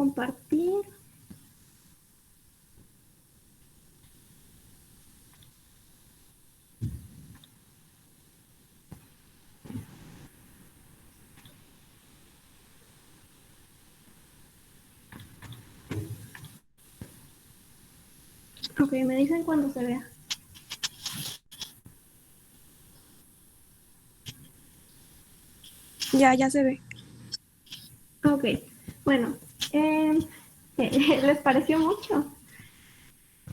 compartir. Ok, me dicen cuando se vea. Ya se ve. Ok, bueno, ¿les pareció mucho?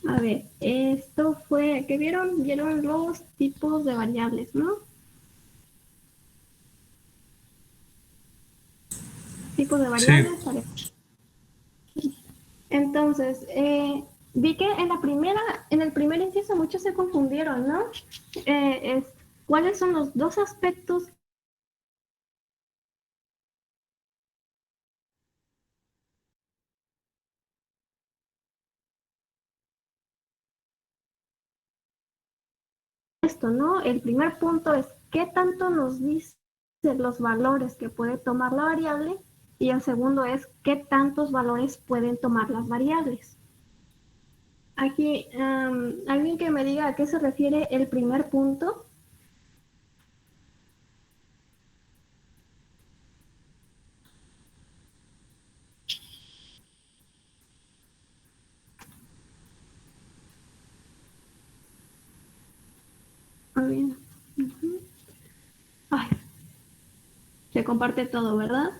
A ver, esto fue, ¿qué vieron? Vieron los tipos de variables, ¿no? Tipos de Sí, variables, a ver. Entonces, vi que en el primer inciso muchos se confundieron, ¿no? Es, ¿cuáles son los dos aspectos? Esto, ¿no? El primer punto es qué tanto nos dicen los valores que puede tomar la variable y el segundo es qué tantos valores pueden tomar las variables. Aquí, alguien que me diga a qué se refiere el primer punto. A ver. Uh-huh. Ay, se comparte todo, ¿verdad?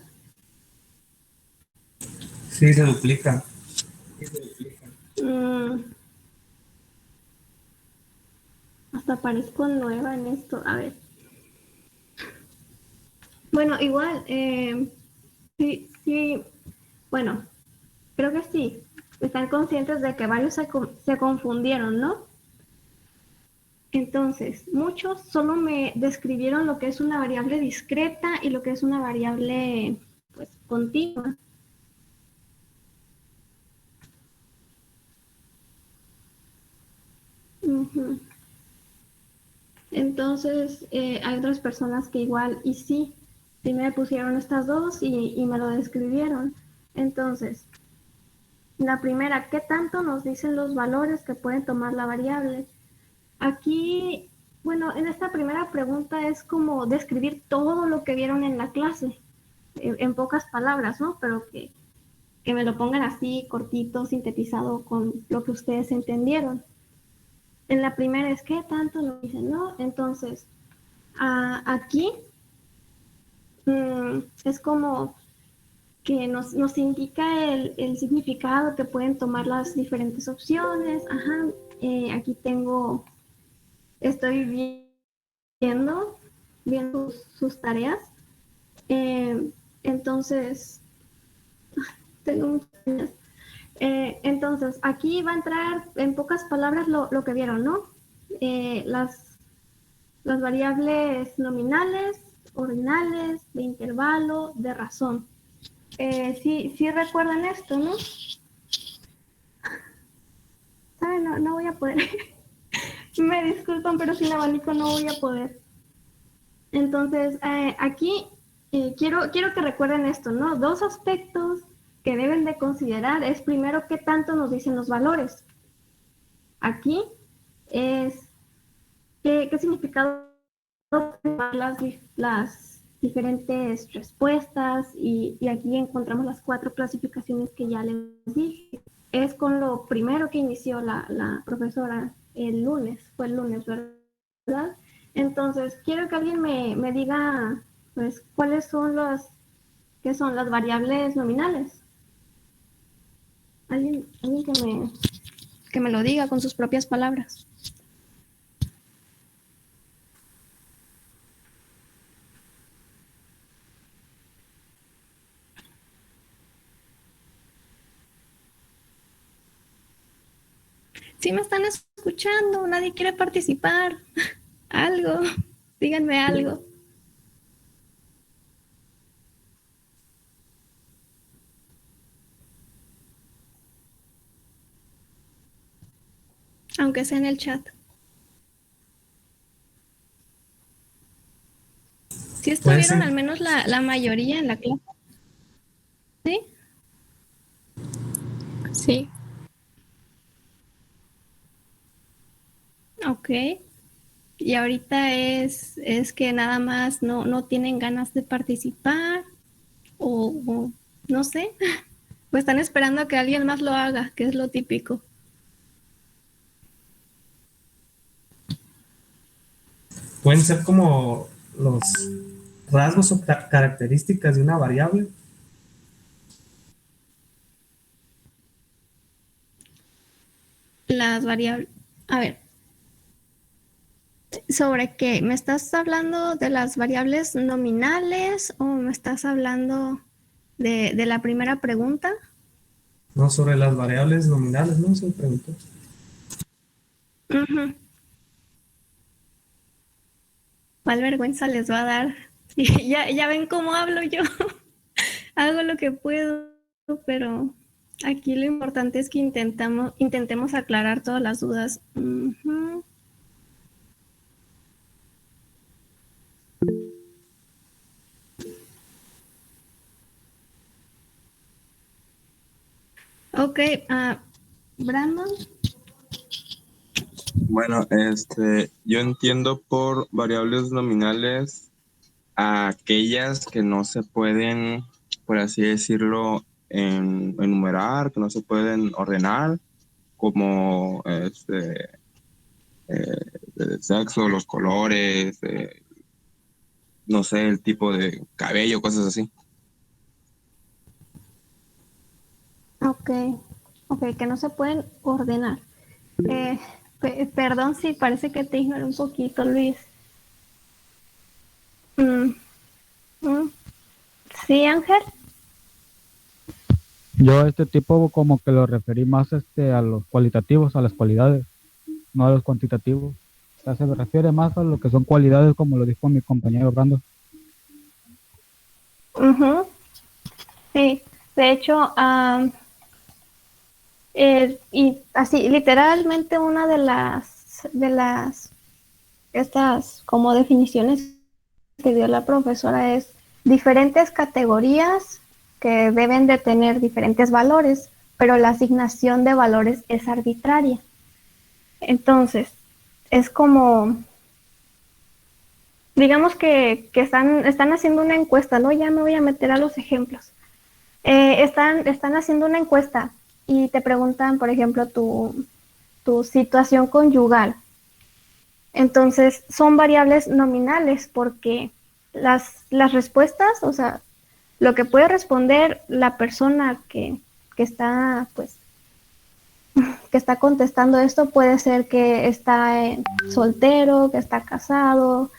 sí, se duplica. Mm, hasta parezco nueva en esto. A ver. Bueno, igual, sí, sí, bueno, creo que sí. Están conscientes de que varios se confundieron, ¿no? Entonces, muchos solo me describieron lo que es una variable discreta y lo que es una variable, pues, continua. Uh-huh. Entonces, hay otras personas que igual, y sí, sí me pusieron estas dos y me lo describieron. Entonces, la primera, ¿qué tanto nos dicen los valores que pueden tomar la variable? Aquí, bueno, en esta primera pregunta es como describir todo lo que vieron en la clase, en pocas palabras, ¿no? Pero que me lo pongan así, cortito, sintetizado con lo que ustedes entendieron. En la primera es, ¿qué tanto nos dicen, no? Entonces, aquí es como que nos indica el significado que pueden tomar las diferentes opciones. Ajá, aquí tengo, estoy viendo, viendo sus tareas. Eh, entonces, tengo muchas tareas. Entonces, aquí va a entrar en pocas palabras lo que vieron, ¿no? Las variables nominales, ordinales, de intervalo, de razón. Sí recuerdan esto, ¿no? Ay, no, no voy a poder. Me disculpan, pero sin abanico no voy a poder. Entonces, aquí quiero que recuerden esto, ¿no? Dos aspectos que deben de considerar es primero qué tanto nos dicen los valores. Aquí es qué significado las diferentes respuestas y aquí encontramos las cuatro clasificaciones que ya les dije. Es con lo primero que inició la profesora el lunes, fue el lunes, ¿verdad? Entonces, quiero que alguien me diga, pues, cuáles son qué son las variables nominales. Alguien que me lo diga con sus propias palabras. Si me están escuchando, nadie quiere participar. Algo, díganme algo. Aunque sea en el chat. Si Puede estuvieron ser. al menos la mayoría en la clase, ¿sí? Sí. Ok. Y ahorita es que nada más no tienen ganas de participar o no sé, pues están esperando a que alguien más lo haga, que es lo típico. Pueden ser como los rasgos o características de una variable. Las variables, a ver, ¿sobre qué? ¿Me estás hablando de las variables nominales o me estás hablando de la primera pregunta? No, sobre las variables nominales, ¿no? Se preguntó. Ujú. ¿Cuál vergüenza les va a dar? Ya ven cómo hablo yo. Hago lo que puedo, pero aquí lo importante es que intentemos aclarar todas las dudas. Ujú. Ok, Brandon. Bueno, yo entiendo por variables nominales a aquellas que no se pueden, por así decirlo, enumerar, que no se pueden ordenar, como el sexo, los colores, no sé, el tipo de cabello, cosas así. Ok, ok, que no se pueden ordenar. Perdón si parece que te ignoré un poquito, Luis. Mm, mm. Sí, Ángel. Yo a este tipo como que lo referí más a los cualitativos, a las cualidades, no a los cuantitativos. O sea, se me refiere más a lo que son cualidades, como lo dijo mi compañero Brando. Ujú. Sí, de hecho, y así, literalmente una de las estas como definiciones que dio la profesora es diferentes categorías que deben de tener diferentes valores, pero la asignación de valores es arbitraria. Entonces, es como, digamos que están haciendo una encuesta, ¿no? Ya me voy a meter a los ejemplos. Están haciendo una encuesta y te preguntan, por ejemplo, tu situación conyugal. Entonces, son variables nominales porque las respuestas, o sea, lo que puede responder la persona que está, pues, que está contestando esto puede ser que está soltero, que está casado,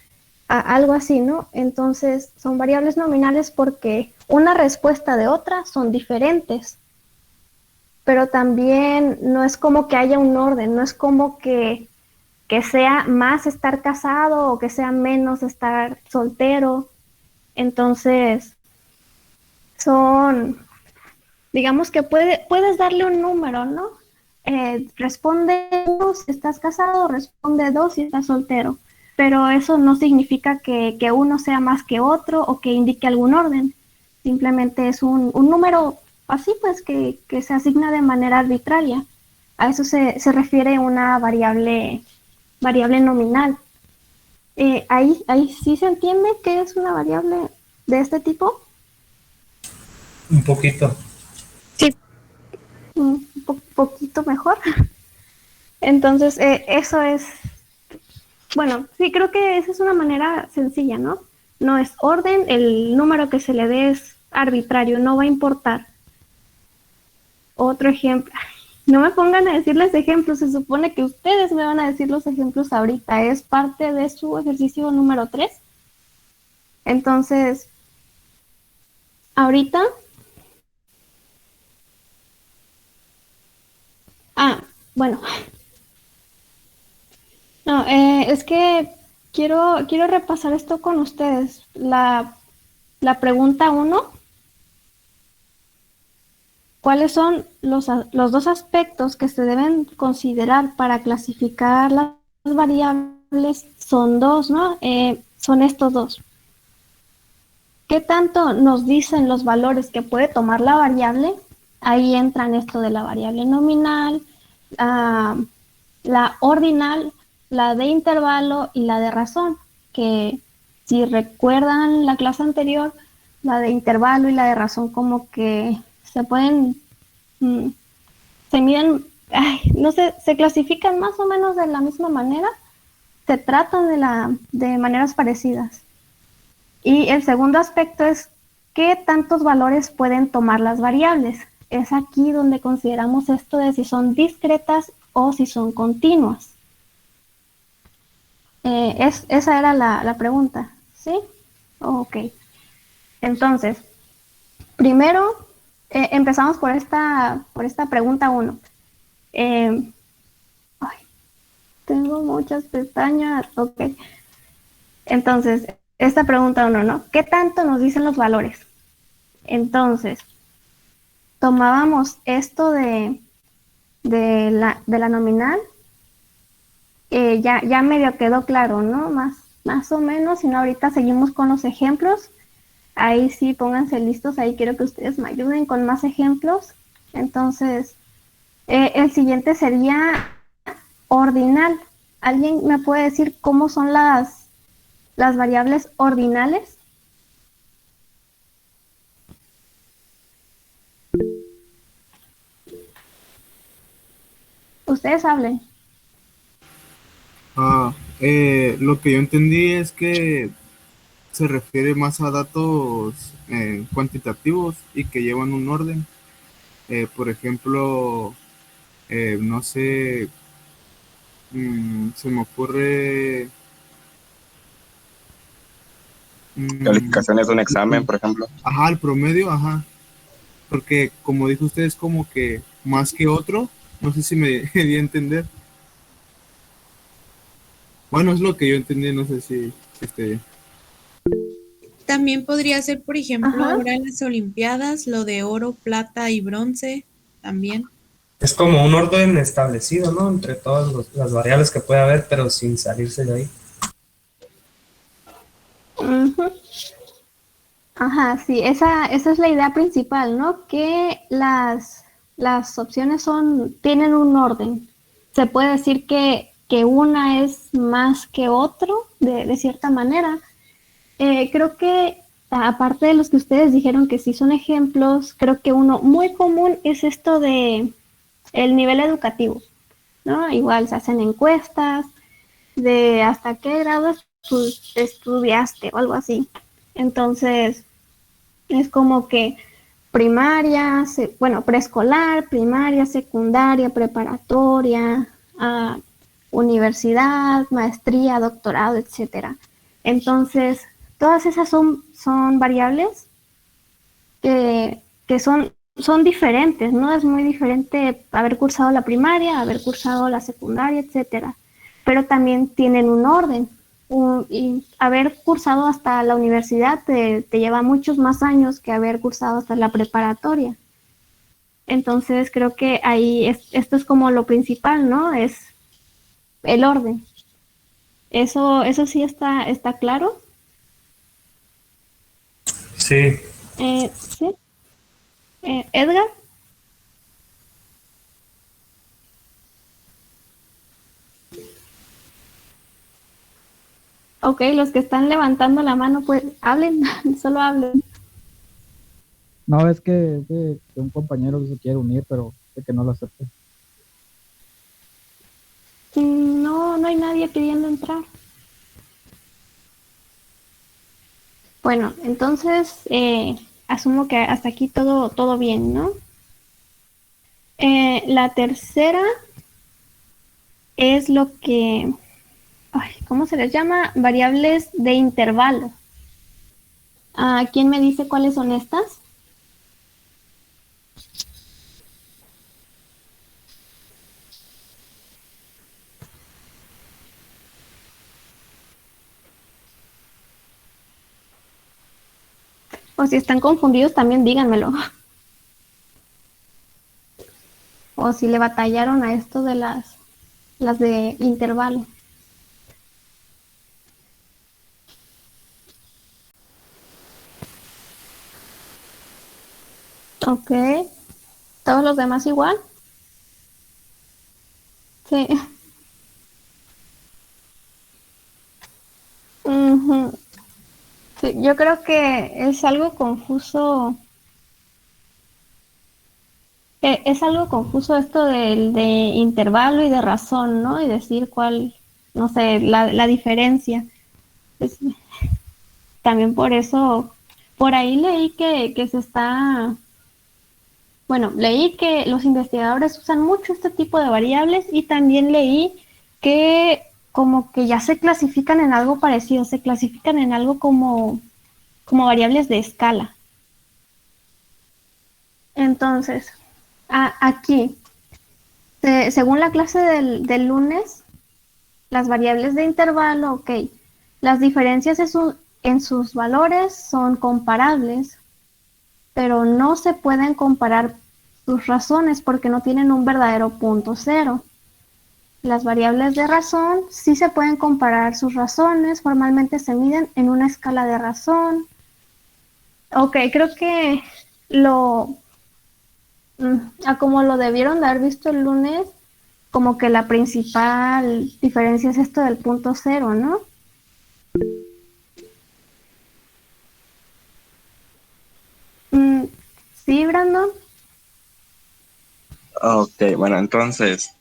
algo así, ¿no? Entonces, son variables nominales porque una respuesta de otra son diferentes, pero también no es como que haya un orden, no es como que sea más estar casado o que sea menos estar soltero. Entonces, son, digamos que puedes darle un número, ¿no? Responde 2 si estás casado, responde 2 si estás soltero, pero eso no significa que uno sea más que otro o que indique algún orden, simplemente es un número así pues que se asigna de manera arbitraria. A eso se refiere una variable nominal. Ahí sí se entiende que es una variable de este tipo. Un poquito. Sí. Un poquito mejor. Entonces, eso es, bueno, sí, creo que esa es una manera sencilla, ¿no? No es orden, el número que se le dé es arbitrario, no va a importar. Otro ejemplo, no me pongan a decirles ejemplos, se supone que ustedes me van a decir los ejemplos ahorita, es parte de su ejercicio número 3. Entonces, ahorita, bueno, no, es que quiero repasar esto con ustedes. La pregunta 1, ¿cuáles son los dos aspectos que se deben considerar para clasificar las variables? Son dos, ¿no? Son estos dos. ¿Qué tanto nos dicen los valores que puede tomar la variable? ahí entran esto de la variable nominal, la ordinal, la de intervalo y la de razón, que si recuerdan la clase anterior, la de intervalo y la de razón como que se pueden, se miden, no sé, se clasifican más o menos de la misma manera, se tratan de maneras parecidas. Y el segundo aspecto es qué tantos valores pueden tomar las variables. Es aquí donde consideramos esto de si son discretas o si son continuas. Esa era la pregunta, ¿sí? Ok. Entonces, primero empezamos por esta pregunta 1. Tengo muchas pestañas. Ok. Entonces, esta pregunta 1, ¿no? ¿Qué tanto nos dicen los valores? Entonces, tomábamos esto de la nominal, ya medio quedó claro, ¿no? Más o menos, si no, ahorita seguimos con los ejemplos. Ahí sí, pónganse listos, ahí quiero que ustedes me ayuden con más ejemplos. Entonces, el siguiente sería ordinal. ¿Alguien me puede decir cómo son las variables ordinales? Ustedes hablen. Lo que yo entendí es que se refiere más a datos cuantitativos y que llevan un orden. Por ejemplo, no sé, se me ocurre... Calificaciones de un examen, por ejemplo. Ajá, el promedio, ajá. Porque como dijo usted, es como que más que otro. No sé si me di a entender. Bueno, es lo que yo entendí, no sé si esté bien. También podría ser, por ejemplo, Ajá. ahora en las Olimpiadas, lo de oro, plata y bronce también. Es como un orden establecido, ¿no? Entre todas las variables que puede haber, pero sin salirse de ahí. Ujú. Ajá, sí, esa es la idea principal, ¿no? Que las opciones tienen un orden. Se puede decir que una es más que otro, de cierta manera. Creo que, aparte de los que ustedes dijeron que sí son ejemplos, creo que uno muy común es esto de el nivel educativo, ¿no? Igual se hacen encuestas de hasta qué grado estudiaste o algo así. Entonces, es como que primaria, preescolar, primaria, secundaria, preparatoria, universidad, maestría, doctorado, etcétera. Entonces, todas esas son variables que son diferentes, ¿no? Es muy diferente haber cursado la primaria, haber cursado la secundaria, etcétera. Pero también tienen un orden. Y haber cursado hasta la universidad te lleva muchos más años que haber cursado hasta la preparatoria. Entonces creo que ahí esto es como lo principal, ¿no? Es el orden. Eso sí está claro. Sí. Sí. Edgar. Ok, los que están levantando la mano, pues hablen, solo hablen. No, es que un compañero que se quiere unir, pero de que no lo acepte. No hay nadie pidiendo entrar. Bueno, entonces asumo que hasta aquí todo bien, ¿no? La tercera es lo que, ¿cómo se les llama? Variables de intervalo. ¿Quién me dice cuáles son estas? O si están confundidos, también díganmelo. O si le batallaron a esto de las de intervalo. Ok. ¿Todos los demás igual? Sí. Ujú. Sí, yo creo que es algo confuso. Es algo confuso esto del de intervalo y de razón, ¿no? Y decir cuál, no sé, la diferencia. Es- también por eso, por ahí leí que se está, bueno, leí que los investigadores usan mucho este tipo de variables y también leí que como que ya se clasifican en algo parecido, se clasifican en algo como variables de escala. Entonces, aquí, según la clase del lunes, las variables de intervalo, ok, las diferencias en sus valores son comparables, pero no se pueden comparar sus razones porque no tienen un verdadero punto cero. Las variables de razón sí se pueden comparar sus razones, formalmente se miden en una escala de razón. Ok, creo que lo, a como lo debieron de haber visto el lunes, como que la principal diferencia es esto del punto cero, ¿no? Mm, sí, Brandon. Ok, bueno, entonces,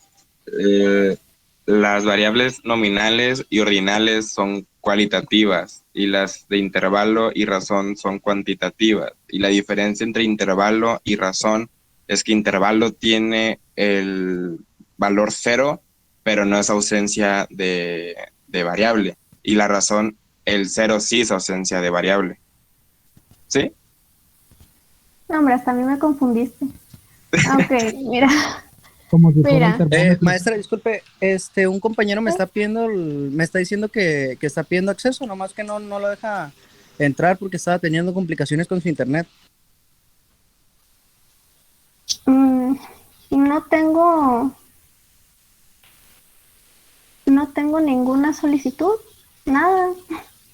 eh, las variables nominales y ordinales son cualitativas y las de intervalo y razón son cuantitativas. Y la diferencia entre intervalo y razón es que intervalo tiene el valor cero, pero no es ausencia de variable. Y la razón, el cero sí es ausencia de variable. ¿Sí? No, hombre, hasta a mí me confundiste. Ok, mira, Como si fuera el mira. termómetro. Maestra, disculpe, un compañero me está pidiendo, me está diciendo que está pidiendo acceso, nomás que no lo deja entrar porque estaba teniendo complicaciones con su internet. mm, no tengo, no tengo ninguna solicitud, nada.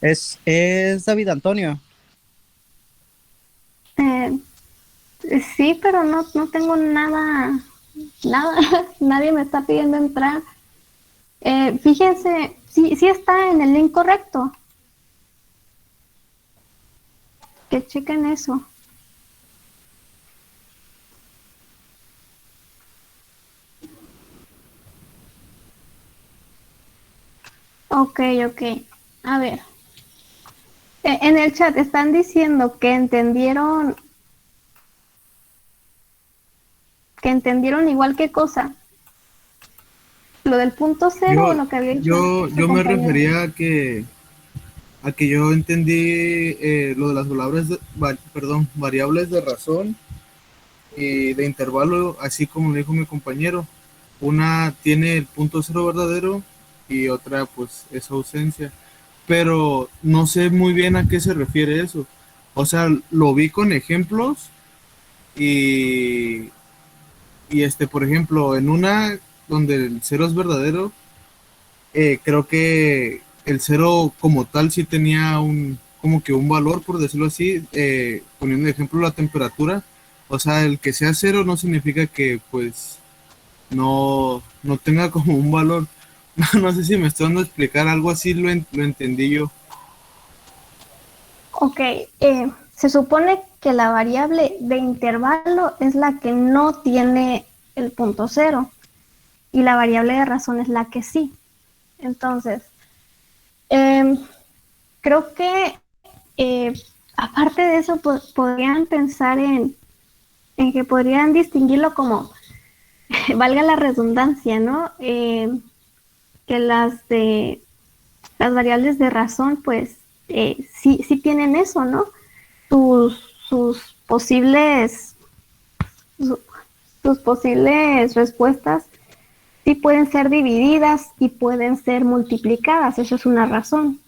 Es David Antonio. Eh, sí, pero no tengo nada, nada. Nadie me está pidiendo entrar. Fíjense, sí está en el link correcto. Que chequen eso. Ok, ok. A ver. En el chat están diciendo que entendieron igual qué cosa. Lo del punto cero o Yo, lo que había dicho su yo me compañero. refería a que yo entendí lo de las palabras, perdón, variables de razón y de intervalo, así como lo dijo mi compañero. Una tiene el punto cero verdadero y otra pues es ausencia. Pero no sé muy bien a qué se refiere eso. O sea, lo vi con ejemplos y, por ejemplo, en una donde el cero es verdadero, creo que el cero como tal sí tenía como que un valor, por decirlo así, poniendo de ejemplo la temperatura. O sea, el que sea cero no significa que pues no tenga como un valor. No sé si me estoy dando a explicar, algo así lo entendí yo. Ok, se supone que la variable de intervalo es la que no tiene el punto cero y la variable de razón es la que sí. Entonces, em, creo que aparte de eso podrían pensar en que podrían distinguirlo como, valga la redundancia, ¿no? Que las variables de razón, pues sí tienen eso, ¿no? Sus posibles, su- sus posibles respuestas sí pueden ser divididas y pueden ser multiplicadas, eso es una razón.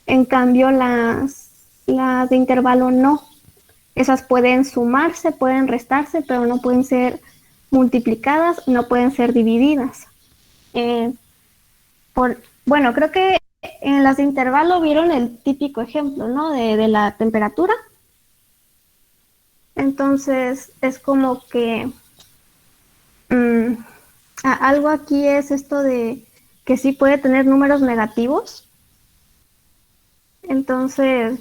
En cambio, las de intervalo no. Esas pueden sumarse, pueden restarse, pero no pueden ser multiplicadas, no pueden ser divididas. Eh, bueno, creo que en las de intervalo vieron el típico ejemplo, ¿no? De la temperatura. Entonces es como que mm, algo aquí es esto de que sí puede tener números negativos. Entonces,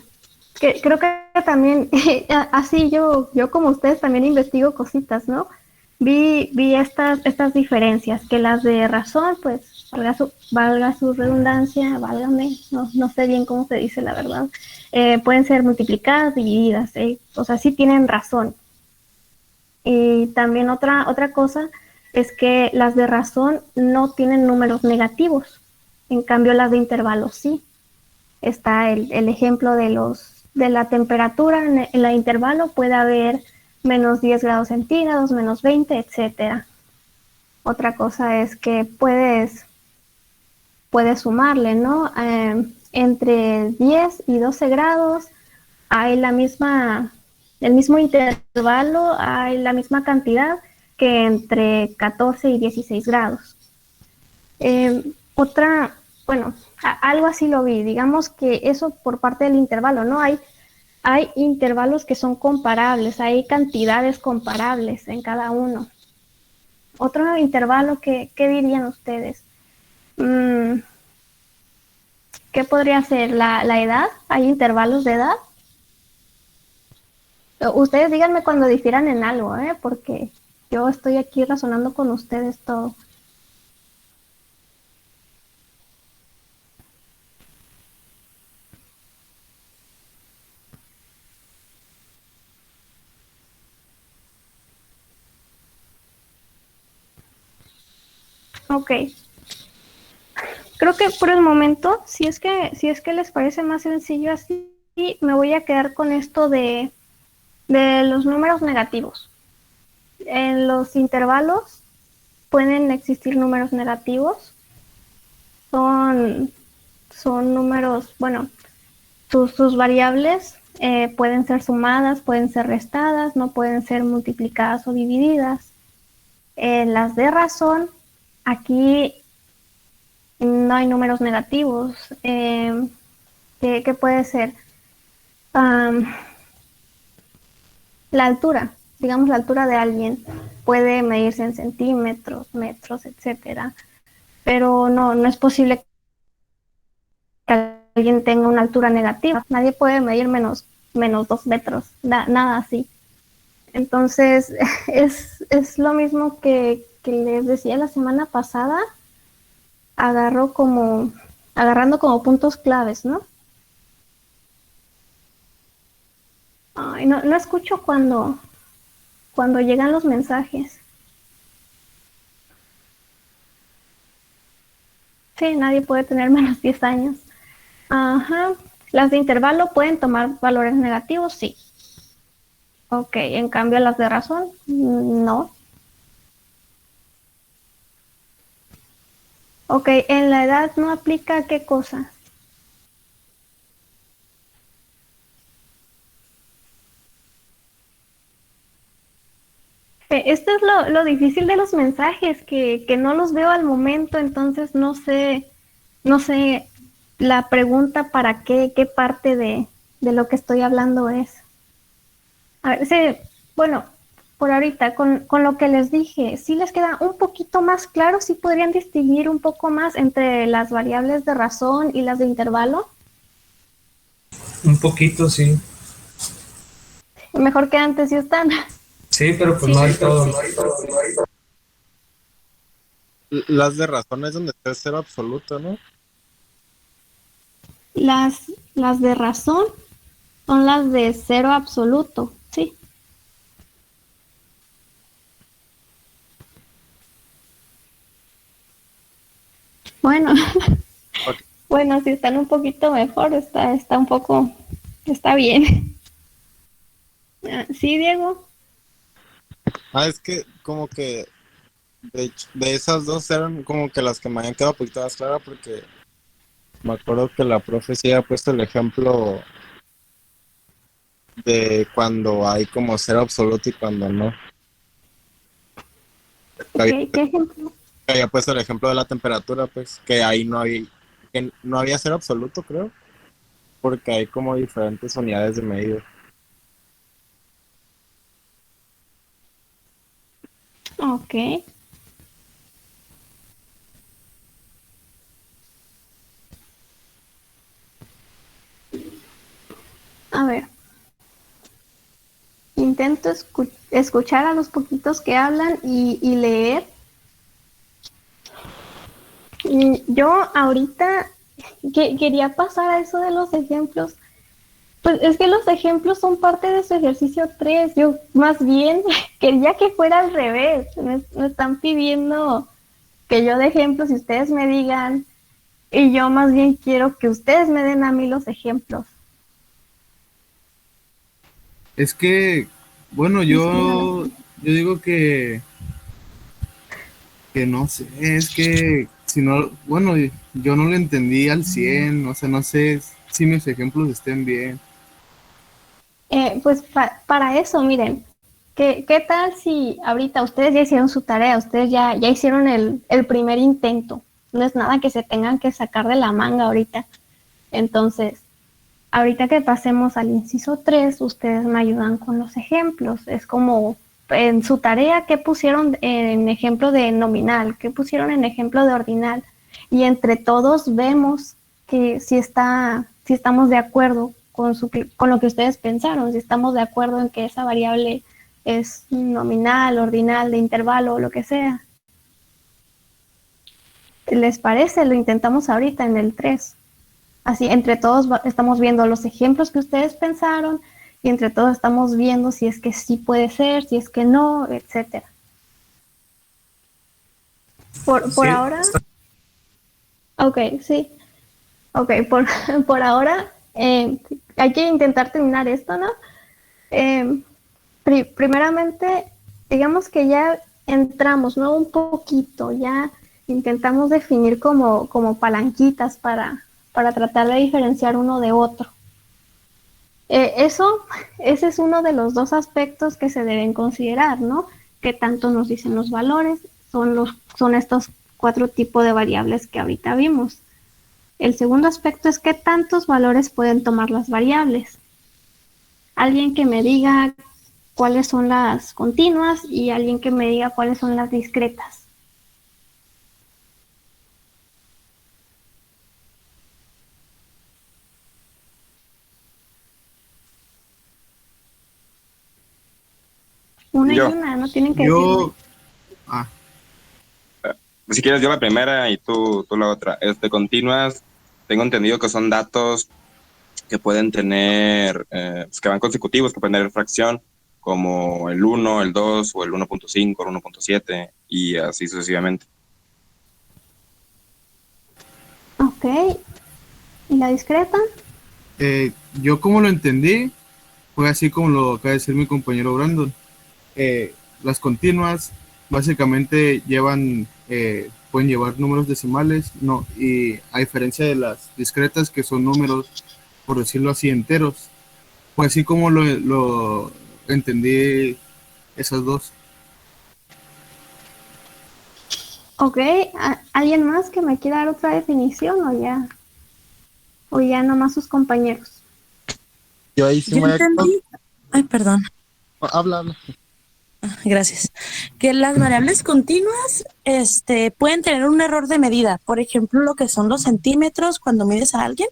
creo que también, así yo como ustedes también investigo cositas, ¿no? Vi estas diferencias, que las de razón, pues valga su redundancia, válgame, no sé bien cómo se dice la verdad, pueden ser multiplicadas, divididas, o sea, sí tienen razón. Y también otra cosa es que las de razón no tienen números negativos, en cambio las de intervalos sí. Está el ejemplo de la temperatura en el intervalo, puede haber menos 10 grados centígrados, menos 20, etcétera. Otra cosa es que puedes sumarle, ¿no? Entre 10 y 12 grados hay el mismo intervalo, hay la misma cantidad que entre 14 y 16 grados. Bueno, algo así lo vi, digamos que eso por parte del intervalo, ¿no? Hay intervalos que son comparables, hay cantidades comparables en cada uno. Otro intervalo, ¿qué dirían ustedes? ¿Qué podría ser? ¿La edad? ¿Hay intervalos de edad? Ustedes díganme cuando difieran en algo, porque yo estoy aquí razonando con ustedes todo. Ok. Creo que por el momento, si es que les parece más sencillo así, me voy a quedar con esto de los números negativos. En los intervalos pueden existir números negativos. Son números, bueno, sus variables pueden ser sumadas, pueden ser restadas, no pueden ser multiplicadas o divididas. Las de razón, aquí no hay números negativos. ¿Qué puede ser? La altura, digamos la altura de alguien puede medirse en centímetros, metros, etcétera, pero no es posible que alguien tenga una altura negativa. Nadie puede medir menos 2 metros, nada así. Entonces, es lo mismo que les decía la semana pasada, agarrando como puntos claves, ¿no? Ay, no escucho cuando llegan los mensajes. Sí, nadie puede tener menos 10 años. Ajá. Las de intervalo pueden tomar valores negativos, sí. Ok, en cambio las de razón, no. Ok, en la edad no aplica qué cosa. Esto es lo difícil de los mensajes, que no los veo al momento, entonces no sé la pregunta para qué parte de lo que estoy hablando es. A ver, sí, bueno, por ahorita, con lo que les dije, ¿sí les queda un poquito más claro? ¿Sí podrían distinguir un poco más entre las variables de razón y las de intervalo? Un poquito, sí. Mejor que antes, ¿sí están? Sí, pero pues no hay todo. Las de razón es donde está el cero absoluto, ¿no? Las de razón son las de cero absoluto, sí. Bueno, Ok. bueno, si están un poquito mejor, está bien. Sí, Diego. Es que como que de esas dos eran como que las que me habían quedado un poquito más claras porque me acuerdo que la profe sí había puesto el ejemplo de cuando hay como cero absoluto y cuando no. ¿Qué ejemplo? Había puesto el ejemplo de la temperatura, pues, que ahí que no había cero absoluto, creo, porque hay como diferentes unidades de medida. Ok. A ver. Intento escuchar a los poquitos que hablan y leer. Y yo ahorita quería pasar a eso de los ejemplos. Pues es que los ejemplos son parte de su ejercicio 3. Yo más bien quería que fuera al revés. Me están pidiendo que yo dé ejemplos y ustedes me digan. Y yo más bien quiero que ustedes me den a mí los ejemplos. Es que, bueno, yo digo que no sé, es que si no, bueno, yo no lo entendí al 100, o sea, no sé si mis ejemplos estén bien. Pues para eso, miren, ¿qué tal si ahorita ustedes ya hicieron su tarea, ustedes ya hicieron el primer intento? No es nada que se tengan que sacar de la manga ahorita. Entonces, ahorita que pasemos al inciso 3, ustedes me ayudan con los ejemplos. Es como en su tarea, ¿qué pusieron en ejemplo de nominal? ¿Qué pusieron en ejemplo de ordinal? Y entre todos vemos que si estamos de acuerdo con lo que ustedes pensaron, si estamos de acuerdo en que esa variable es nominal, ordinal, de intervalo o lo que sea. ¿Les parece? Lo intentamos ahorita en el 3. Así, entre todos estamos viendo los ejemplos que ustedes pensaron y entre todos estamos viendo si es que sí puede ser, si es que no, etcétera. Por Sí, ahora... Ok, sí. Ok, por ahora hay que intentar terminar esto, ¿no? Primeramente, digamos que ya entramos, ¿no? Un poquito, ya intentamos definir como palanquitas para tratar de diferenciar uno de otro. Ese es uno de los dos aspectos que se deben considerar, ¿no? ¿Qué tanto nos dicen los valores? Son estos 4 tipos de variables que ahorita vimos. El segundo aspecto es qué tantos valores pueden tomar las variables. Alguien que me diga cuáles son las continuas y alguien que me diga cuáles son las discretas. Una Yo. y una, no tienen que Yo, decirme. Si quieres, yo la primera y tú la otra. Continuas, tengo entendido que son datos que pueden tener, pues que van consecutivos, que pueden tener fracción, como el 1, el 2, o el 1.5, el 1.7, y así sucesivamente. Ok. ¿Y la discreta? yo como lo entendí, fue así como lo acaba de decir mi compañero Brandon. Las continuas básicamente pueden llevar números decimales, no, y a diferencia de las discretas que son números, por decirlo así, enteros. Pues así como lo entendí esas dos. Ok. ¿Alguien más que me quiera dar otra definición o ya nomás sus compañeros? Yo ahí sí Yo me voy a... entendí. Ay, perdón. Habla. Gracias. Que las variables continuas pueden tener un error de medida. Por ejemplo, lo que son los centímetros cuando mides a alguien.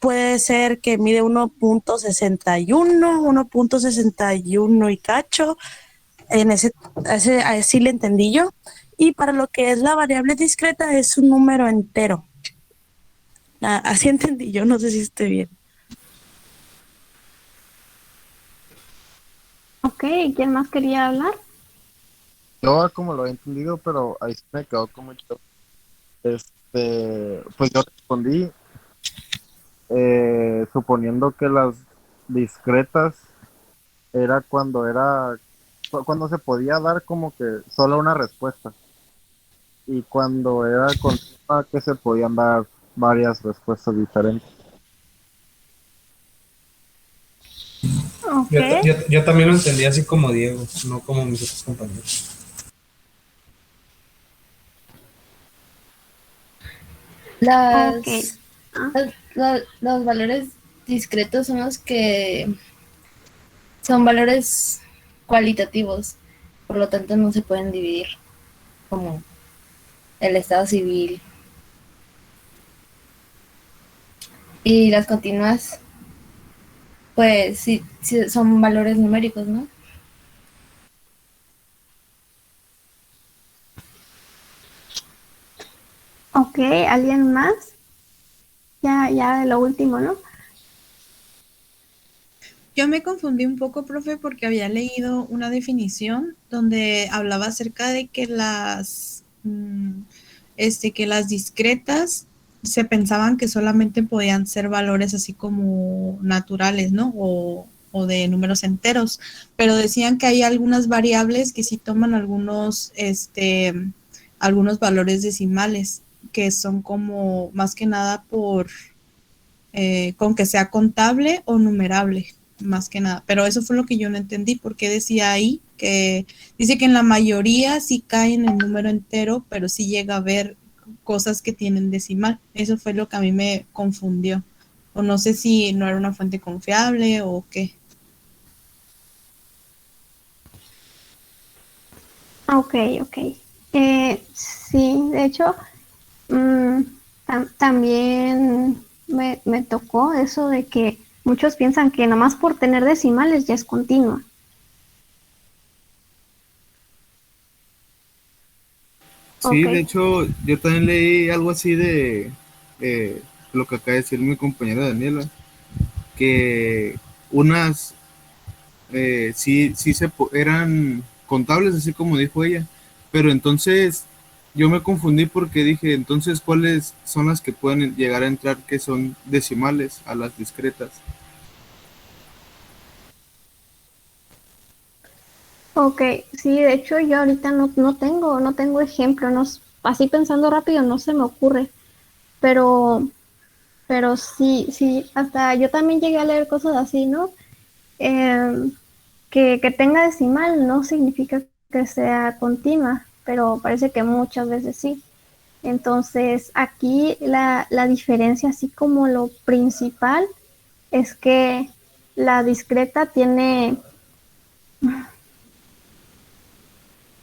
Puede ser que mide 1.61, 1.61 y cacho. Así le entendí yo. Y para lo que es la variable discreta es un número entero. Así entendí yo, no sé si esté bien. Ok, ¿quién más quería hablar? Yo como lo he entendido, pero ahí sí me quedó como yo. Pues yo respondí suponiendo que las discretas era cuando se podía dar como que solo una respuesta, y cuando era continua que se podían dar varias respuestas diferentes. Ok. Yo también lo entendí así como Diego, no como mis otros compañeros. Ok. Los valores discretos son los que son valores cualitativos. por lo tanto no se pueden dividir como el estado civil. Y las continuas, pues sí son valores numéricos, ¿no? Ok, ¿alguien más? Ya de lo último, ¿no? Yo me confundí un poco, profe, porque había leído una definición donde hablaba acerca de que que las discretas se pensaban que solamente podían ser valores así como naturales, ¿no? O de números enteros, pero decían que hay algunas variables que sí toman algunos valores decimales, que son como más que nada con que sea contable o numerable, más que nada. Pero eso fue lo que yo no entendí, porque decía ahí que dice que en la mayoría sí cae en el número entero, pero sí llega a haber cosas que tienen decimal. Eso fue lo que a mí me confundió. O no sé si no era una fuente confiable o qué. Ok. Sí, de hecho, también me tocó eso de que muchos piensan que nomás por tener decimales ya es continua. Sí, Ok. de hecho, yo también leí algo así de lo que acaba de decir mi compañera Daniela, que unas eran contables, así como dijo ella, pero entonces yo me confundí porque dije, entonces, ¿cuáles son las que pueden llegar a entrar que son decimales a las discretas? Ok, sí, de hecho yo ahorita no tengo ejemplo, así pensando rápido no se me ocurre, pero, pero sí, hasta yo también llegué a leer cosas así, ¿no? Que tenga decimal no significa que sea continua, pero parece que muchas veces sí. Entonces, aquí la diferencia, así como lo principal, es que la discreta tiene,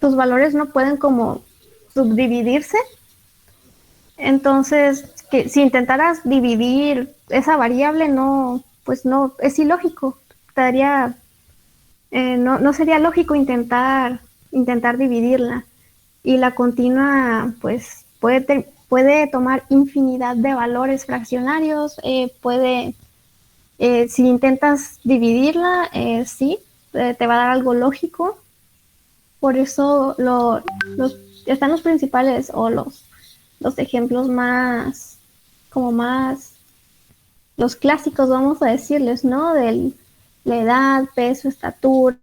sus valores no pueden como subdividirse. Entonces, que si intentaras dividir esa variable, no, pues no, es ilógico. Daría, no sería lógico intentar dividirla. Y la continua, pues, puede tomar infinidad de valores fraccionarios, si intentas dividirla, sí, te va a dar algo lógico. Por eso están los principales o los ejemplos más, los clásicos, vamos a decirles, ¿no? La edad, peso, estatura,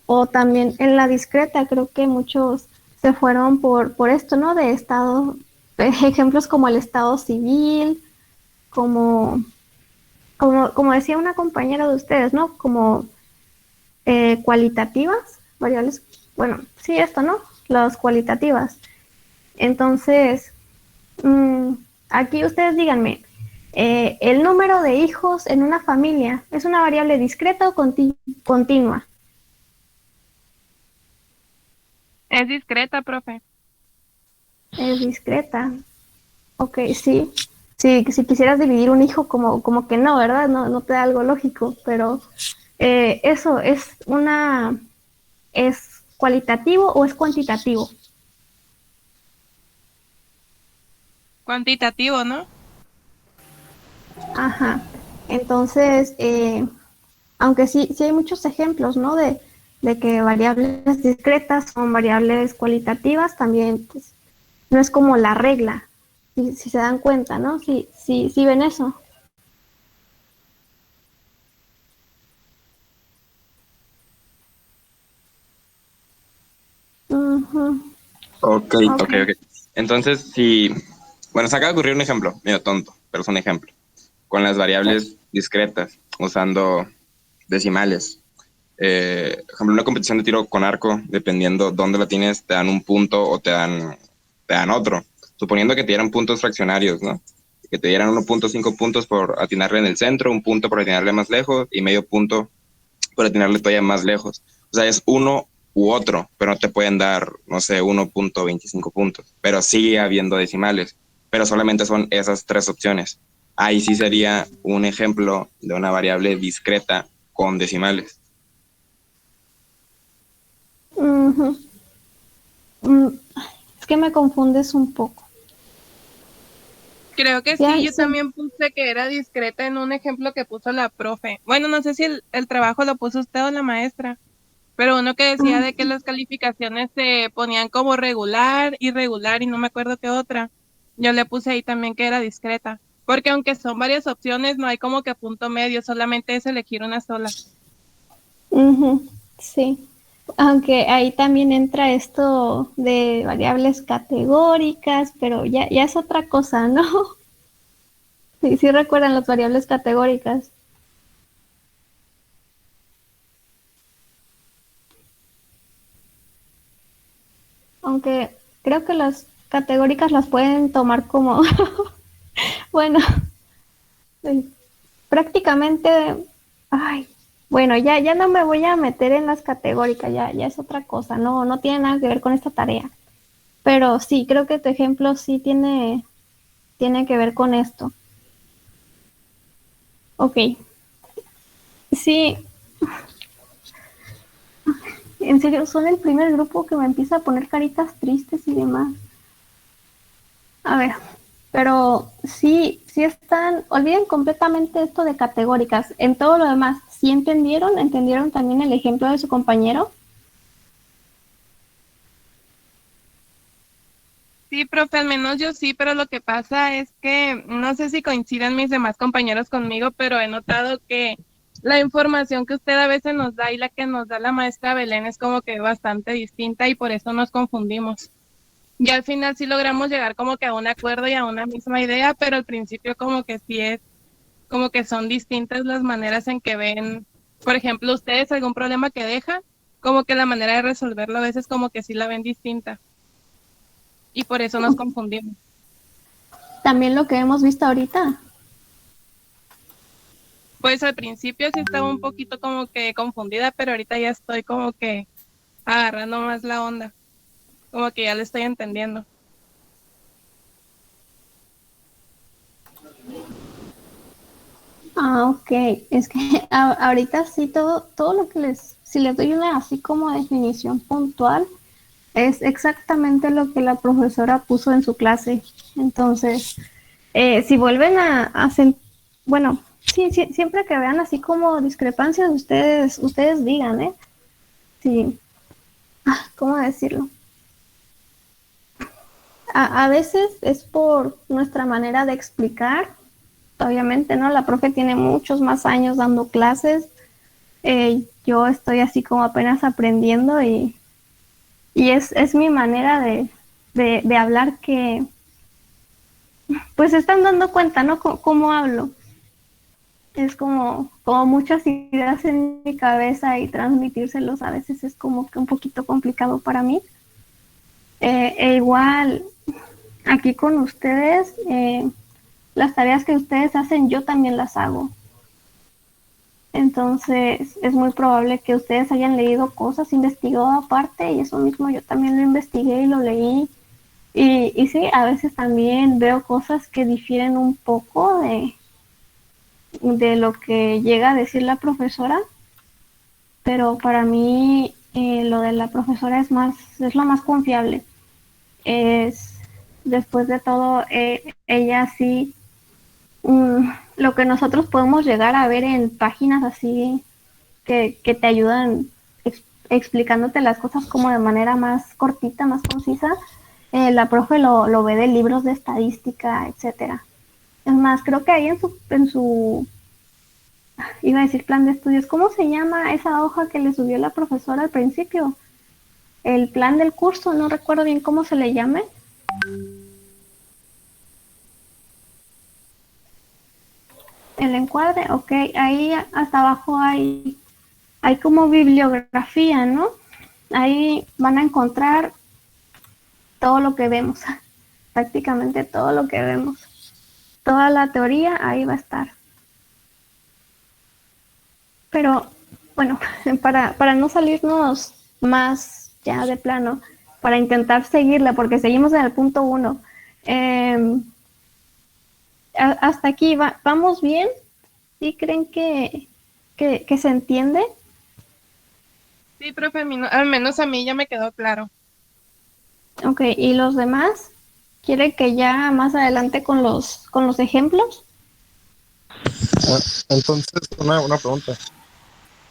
o también en la discreta, creo que muchos se fueron por esto, ¿no? De estado, ejemplos como el estado civil, como, como decía una compañera de ustedes, ¿no? Como cualitativas, variables, bueno, sí, esto, ¿no? Las cualitativas. Entonces, aquí ustedes díganme, ¿el número de hijos en una familia es una variable discreta o continua? Es discreta, profe. Es discreta. Ok, sí. Sí, si quisieras dividir un hijo, como que no, ¿verdad? No te da algo lógico, pero eso ¿es cualitativo o es cuantitativo? Cuantitativo, ¿no? Ajá. Entonces, aunque sí hay muchos ejemplos, ¿no? De que variables discretas son variables cualitativas, también pues, no es como la regla, si se dan cuenta, ¿no? Sí ven eso. Ujú. Ok. Entonces, bueno, se acaba de ocurrir un ejemplo, medio tonto, pero es un ejemplo. Con las variables discretas, usando decimales. Por ejemplo, una competición de tiro con arco, dependiendo dónde la tienes, te dan un punto o te dan otro. Suponiendo que te dieran puntos fraccionarios, ¿no? Que te dieran 1.5 puntos por atinarle en el centro, un punto por atinarle más lejos y medio punto por atinarle todavía más lejos. O sea, es 1 u otro, pero no te pueden dar, no sé, 1.25 puntos, pero sigue habiendo decimales, pero solamente son esas tres opciones. Ahí sí sería un ejemplo de una variable discreta con decimales. Ujú. Mm, Es que me confundes un poco. Creo que Ya, sí, yo sí. también puse que era discreta en un ejemplo que puso la profe. Bueno, no sé si el trabajo lo puso usted o la maestra, pero uno que decía de que las calificaciones se ponían como regular, irregular y no me acuerdo qué otra. Yo le puse ahí también que era discreta, porque aunque son varias opciones, no hay como que punto medio, solamente es elegir una sola. Ujú, sí. Aunque ahí también entra esto de variables categóricas, pero ya es otra cosa, ¿no? Sí, sí recuerdan las variables categóricas. Aunque creo que las categóricas las pueden tomar como, bueno, sí, prácticamente, ay, bueno, ya no me voy a meter en las categóricas, ya es otra cosa, no tiene nada que ver con esta tarea. Pero sí, creo que tu ejemplo sí tiene que ver con esto. Ok, sí, en serio, son el primer grupo que me empieza a poner caritas tristes y demás. A ver, pero sí están, olviden completamente esto de categóricas. En todo lo demás, ¿sí entendieron? ¿Entendieron también el ejemplo de su compañero? Sí, profe, al menos yo sí, pero lo que pasa es que no sé si coinciden mis demás compañeros conmigo, pero he notado que la información que usted a veces nos da y la que nos da la maestra Belén es como que bastante distinta y por eso nos confundimos. Y al final sí logramos llegar como que a un acuerdo y a una misma idea, pero al principio como que sí es, como que son distintas las maneras en que ven, por ejemplo, ustedes algún problema que deja, como que la manera de resolverlo a veces como que sí la ven distinta y por eso nos confundimos. También lo que hemos visto ahorita. Pues al principio sí estaba un poquito como que confundida, pero ahorita ya estoy como que agarrando más la onda, como que ya le estoy entendiendo. Ah, ok. Es que ahorita sí todo lo que si les doy una así como definición puntual, es exactamente lo que la profesora puso en su clase. Entonces, si vuelven bueno, sí, siempre que vean así como discrepancias, ustedes digan, ¿eh? Sí, ¿cómo decirlo? A veces es por nuestra manera de explicar, obviamente, ¿no? La profe tiene muchos más años dando clases, yo estoy así como apenas aprendiendo y es mi manera de hablar que, pues se están dando cuenta, ¿no? Cómo hablo. Es como muchas ideas en mi cabeza y transmitírselos a veces es como que un poquito complicado para mí. Igual aquí con ustedes, las tareas que ustedes hacen yo también las hago. Entonces es muy probable que ustedes hayan leído cosas, investigado aparte y eso mismo yo también lo investigué y lo leí. Y sí, a veces también veo cosas que difieren un poco de lo que llega a decir la profesora, pero para mí lo de la profesora es lo más confiable. Es, después de todo, ella sí, lo que nosotros podemos llegar a ver en páginas así que te ayudan explicándote las cosas como de manera más cortita, más concisa, la profe lo ve de libros de estadística, etcétera. Es más, creo que ahí en su iba a decir plan de estudios, ¿cómo se llama esa hoja que le subió la profesora al principio? El plan del curso, no recuerdo bien cómo se le llame. El encuadre, ok, ahí hasta abajo hay como bibliografía, ¿no? Ahí van a encontrar todo lo que vemos, prácticamente todo lo que vemos. Toda la teoría ahí va a estar. Pero bueno, para no salirnos más ya de plano para intentar seguirla, porque seguimos en el punto 1. Hasta aquí, ¿vamos bien? ¿Sí creen que se entiende? Sí, profe, al menos a mí ya me quedó claro. Ok, ¿y los demás? ¿Quiere que ya más adelante con los ejemplos? Entonces, una pregunta.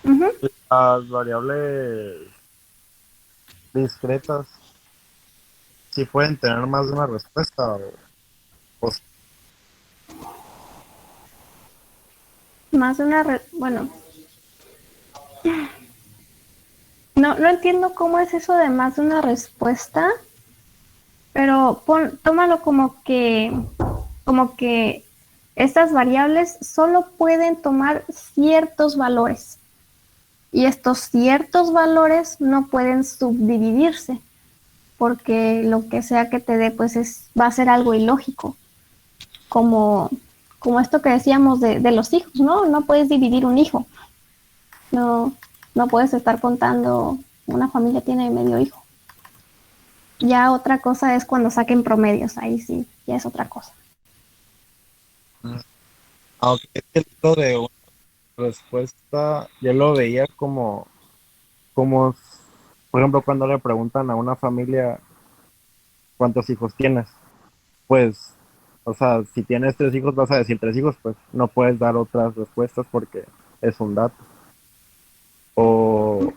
Ujú. Las variables discretas, ¿sí pueden tener más de una respuesta? O Más de una... Bueno, no entiendo cómo es eso de más de una respuesta, pero tómalo como que estas variables solo pueden tomar ciertos valores y estos ciertos valores no pueden subdividirse porque lo que sea que te dé pues va a ser algo ilógico, como esto que decíamos de los hijos, ¿no? No puedes dividir un hijo, no puedes estar contando una familia tiene medio hijo. Ya otra cosa es cuando saquen promedios, ahí sí, ya es otra cosa. aunque es que lo de una respuesta, yo lo veía como, por ejemplo, cuando le preguntan a una familia cuántos hijos tienes, pues, o sea, si tienes 3 hijos, vas a decir 3 hijos, pues no puedes dar otras respuestas porque es un dato. O,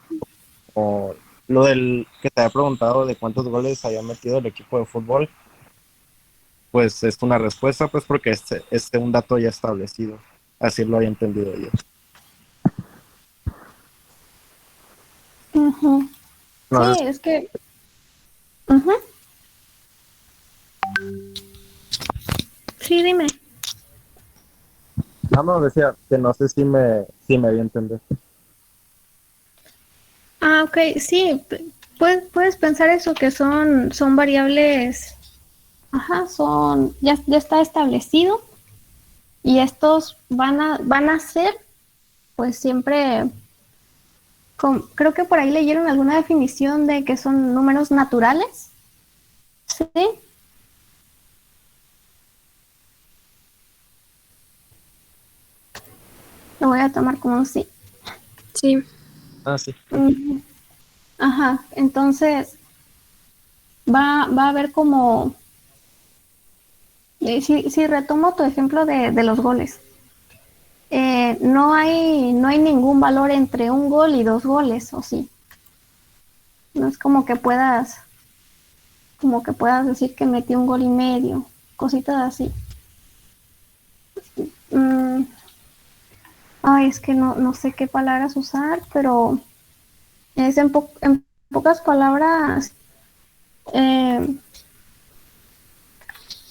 o lo del que te había preguntado de cuántos goles había metido el equipo de fútbol, pues es una respuesta, pues porque es un dato ya establecido. Así lo había entendido yo. Ujú. No, Sí, es que... ujú. Sí, dime. no, decía que no sé si me había entendido. Ah, ok, sí, puedes pensar eso, que son variables, ajá, ya está establecido y estos van a ser, pues siempre, creo que por ahí leyeron alguna definición de que son números naturales, ¿sí? Lo voy a tomar como un sí. Sí. Ah, sí. Ujú. Ajá, entonces va a haber como, si retomo tu ejemplo de los goles, no hay ningún valor entre un gol y 2 goles, ¿o sí? No es como que puedas decir que metió 1 gol y medio, cositas así. Mm, ay, es que no sé qué palabras usar, pero es en pocas palabras, eh,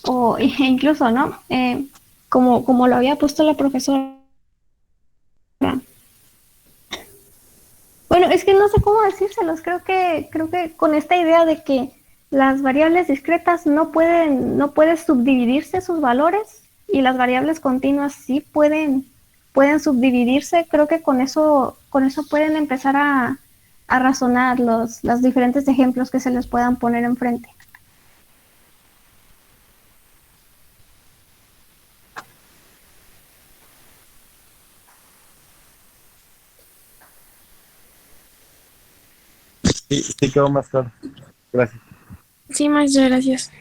o incluso, ¿no? Como lo había puesto la profesora. Bueno, es que no sé cómo decírselos. Creo que con esta idea de que las variables discretas no pueden subdividirse sus valores y las variables continuas sí pueden subdividirse. Creo que con eso pueden empezar a razonar los diferentes ejemplos que se les puedan poner enfrente. Sí quedó más claro. Gracias. Sí, maestra, gracias.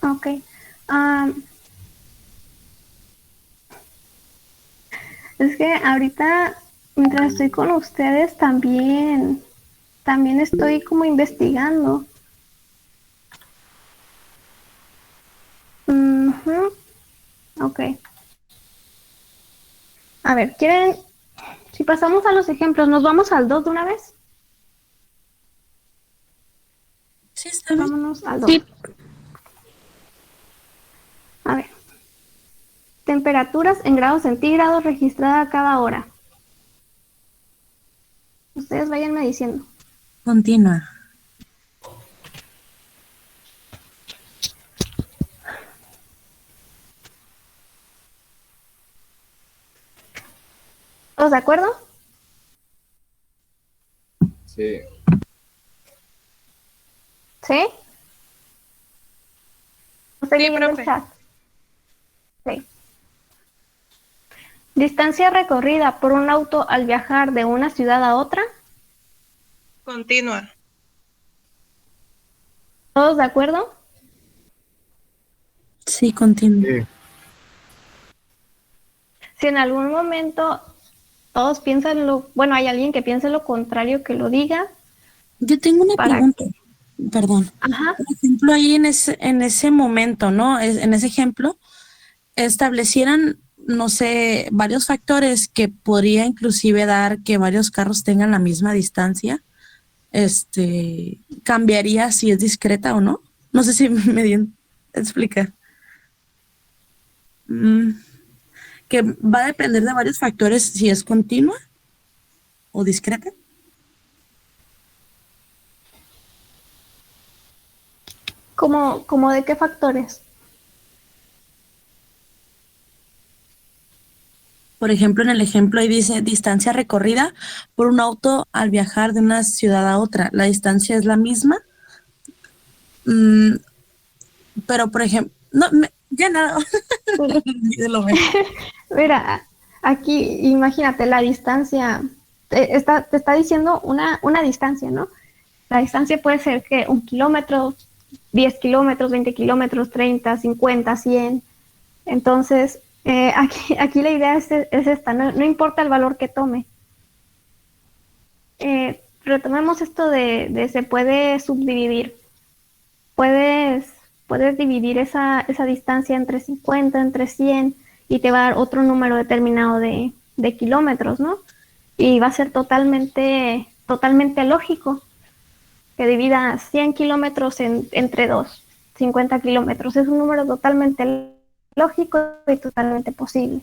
Ok. Am, es que ahorita, mientras estoy con ustedes, también estoy como investigando. Ujú. Ok. A ver, si pasamos a los ejemplos, ¿nos vamos al 2 de una vez? Sí, está bien. Vámonos al 2. Sí. A ver. Temperaturas en grados centígrados registrada cada hora. Ustedes váyanme diciendo. Continua. ¿Todos de acuerdo? Sí. ¿Sí? Estoy Sí, leyendo el profe. chat. Sí. Distancia recorrida por un auto al viajar de una ciudad a otra. Continua. ¿Todos de acuerdo? Sí, continúo. Si en algún momento todos piensan bueno, hay alguien que piense lo contrario, que lo diga. Yo tengo una pregunta, perdón. Ajá. Por ejemplo, ahí en ese momento, ¿no? En ese ejemplo, establecieran, no sé, varios factores que podría inclusive dar que varios carros tengan la misma distancia. Cambiaría si es discreta o no. No sé si me di a explicar. Que va a depender de varios factores si es continua o discreta. ¿Cómo de qué factores? Por ejemplo, en el ejemplo ahí dice distancia recorrida por un auto al viajar de una ciudad a otra. La distancia es la misma, pero por ejemplo, no, ya nada. Mira, aquí imagínate la distancia, te está diciendo una distancia, ¿no? La distancia puede ser que 1 kilómetro, 10 kilómetros, 20 kilómetros, 30, 50, 100. Entonces, aquí la idea es esta, no importa el valor que tome. Retomemos esto de se puede subdividir. Puedes dividir esa distancia entre 50, entre 100 y te va a dar otro número determinado de kilómetros, ¿no? Y va a ser totalmente lógico que divida 100 kilómetros entre 2, 50 kilómetros. Es un número totalmente lógico y totalmente posible.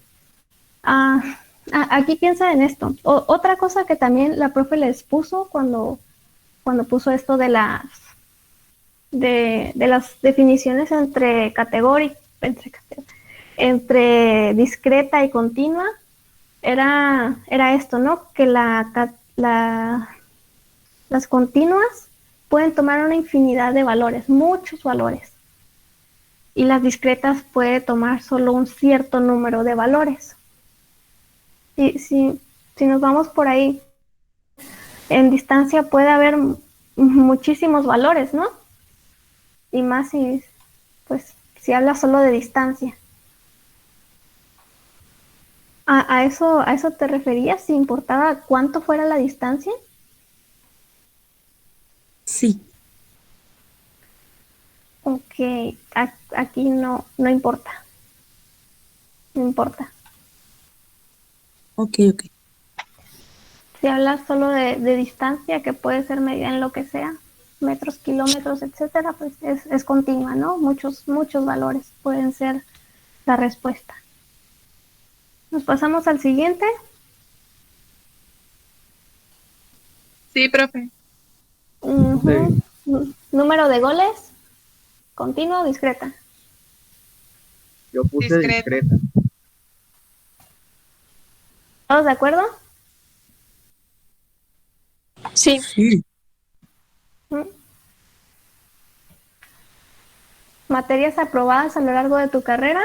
Aquí piensa en esto. Otra cosa que también la profe les puso cuando puso esto de las definiciones entre discreta y continua, era esto, ¿no? Que las continuas pueden tomar una infinidad de valores, muchos valores, y las discretas pueden tomar solo un cierto número de valores. Si nos vamos por ahí, en distancia puede haber muchísimos valores, ¿no? Y más si habla solo de distancia. ¿A eso te referías? ¿Si importaba cuánto fuera la distancia? Sí. Ok, aquí no importa. No importa. Ok. Si hablas solo de distancia, que puede ser medida en lo que sea, metros, kilómetros, etcétera, pues es continua, ¿no? Muchos valores pueden ser la respuesta. ¿Nos pasamos al siguiente? Sí, profe. Número de goles, continua o discreta. Yo puse discreta. ¿Todos de acuerdo? Sí. ¿Materias aprobadas a lo largo de tu carrera?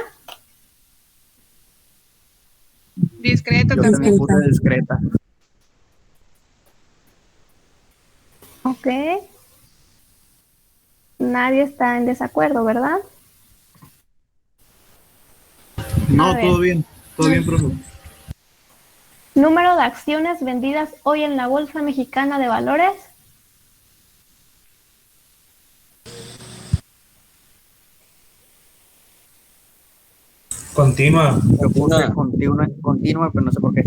Discreto Yo también puse discreta. Ok. Nadie está en desacuerdo, ¿verdad? No, todo bien, profe. Número de acciones vendidas hoy en la Bolsa Mexicana de Valores. Continua. Yo puse continua, pero no sé por qué.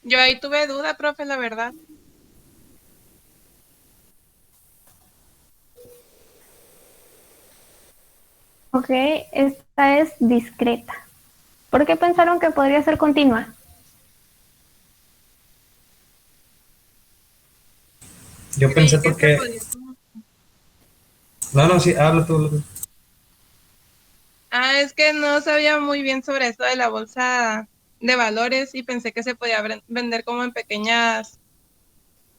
Yo ahí tuve duda, profe, la verdad. Ok, esta es discreta. ¿Por qué pensaron que podría ser continua? Yo pensé porque... No, sí, habla tú. Es que no sabía muy bien sobre esto de la bolsa de valores y pensé que se podía vender como en pequeñas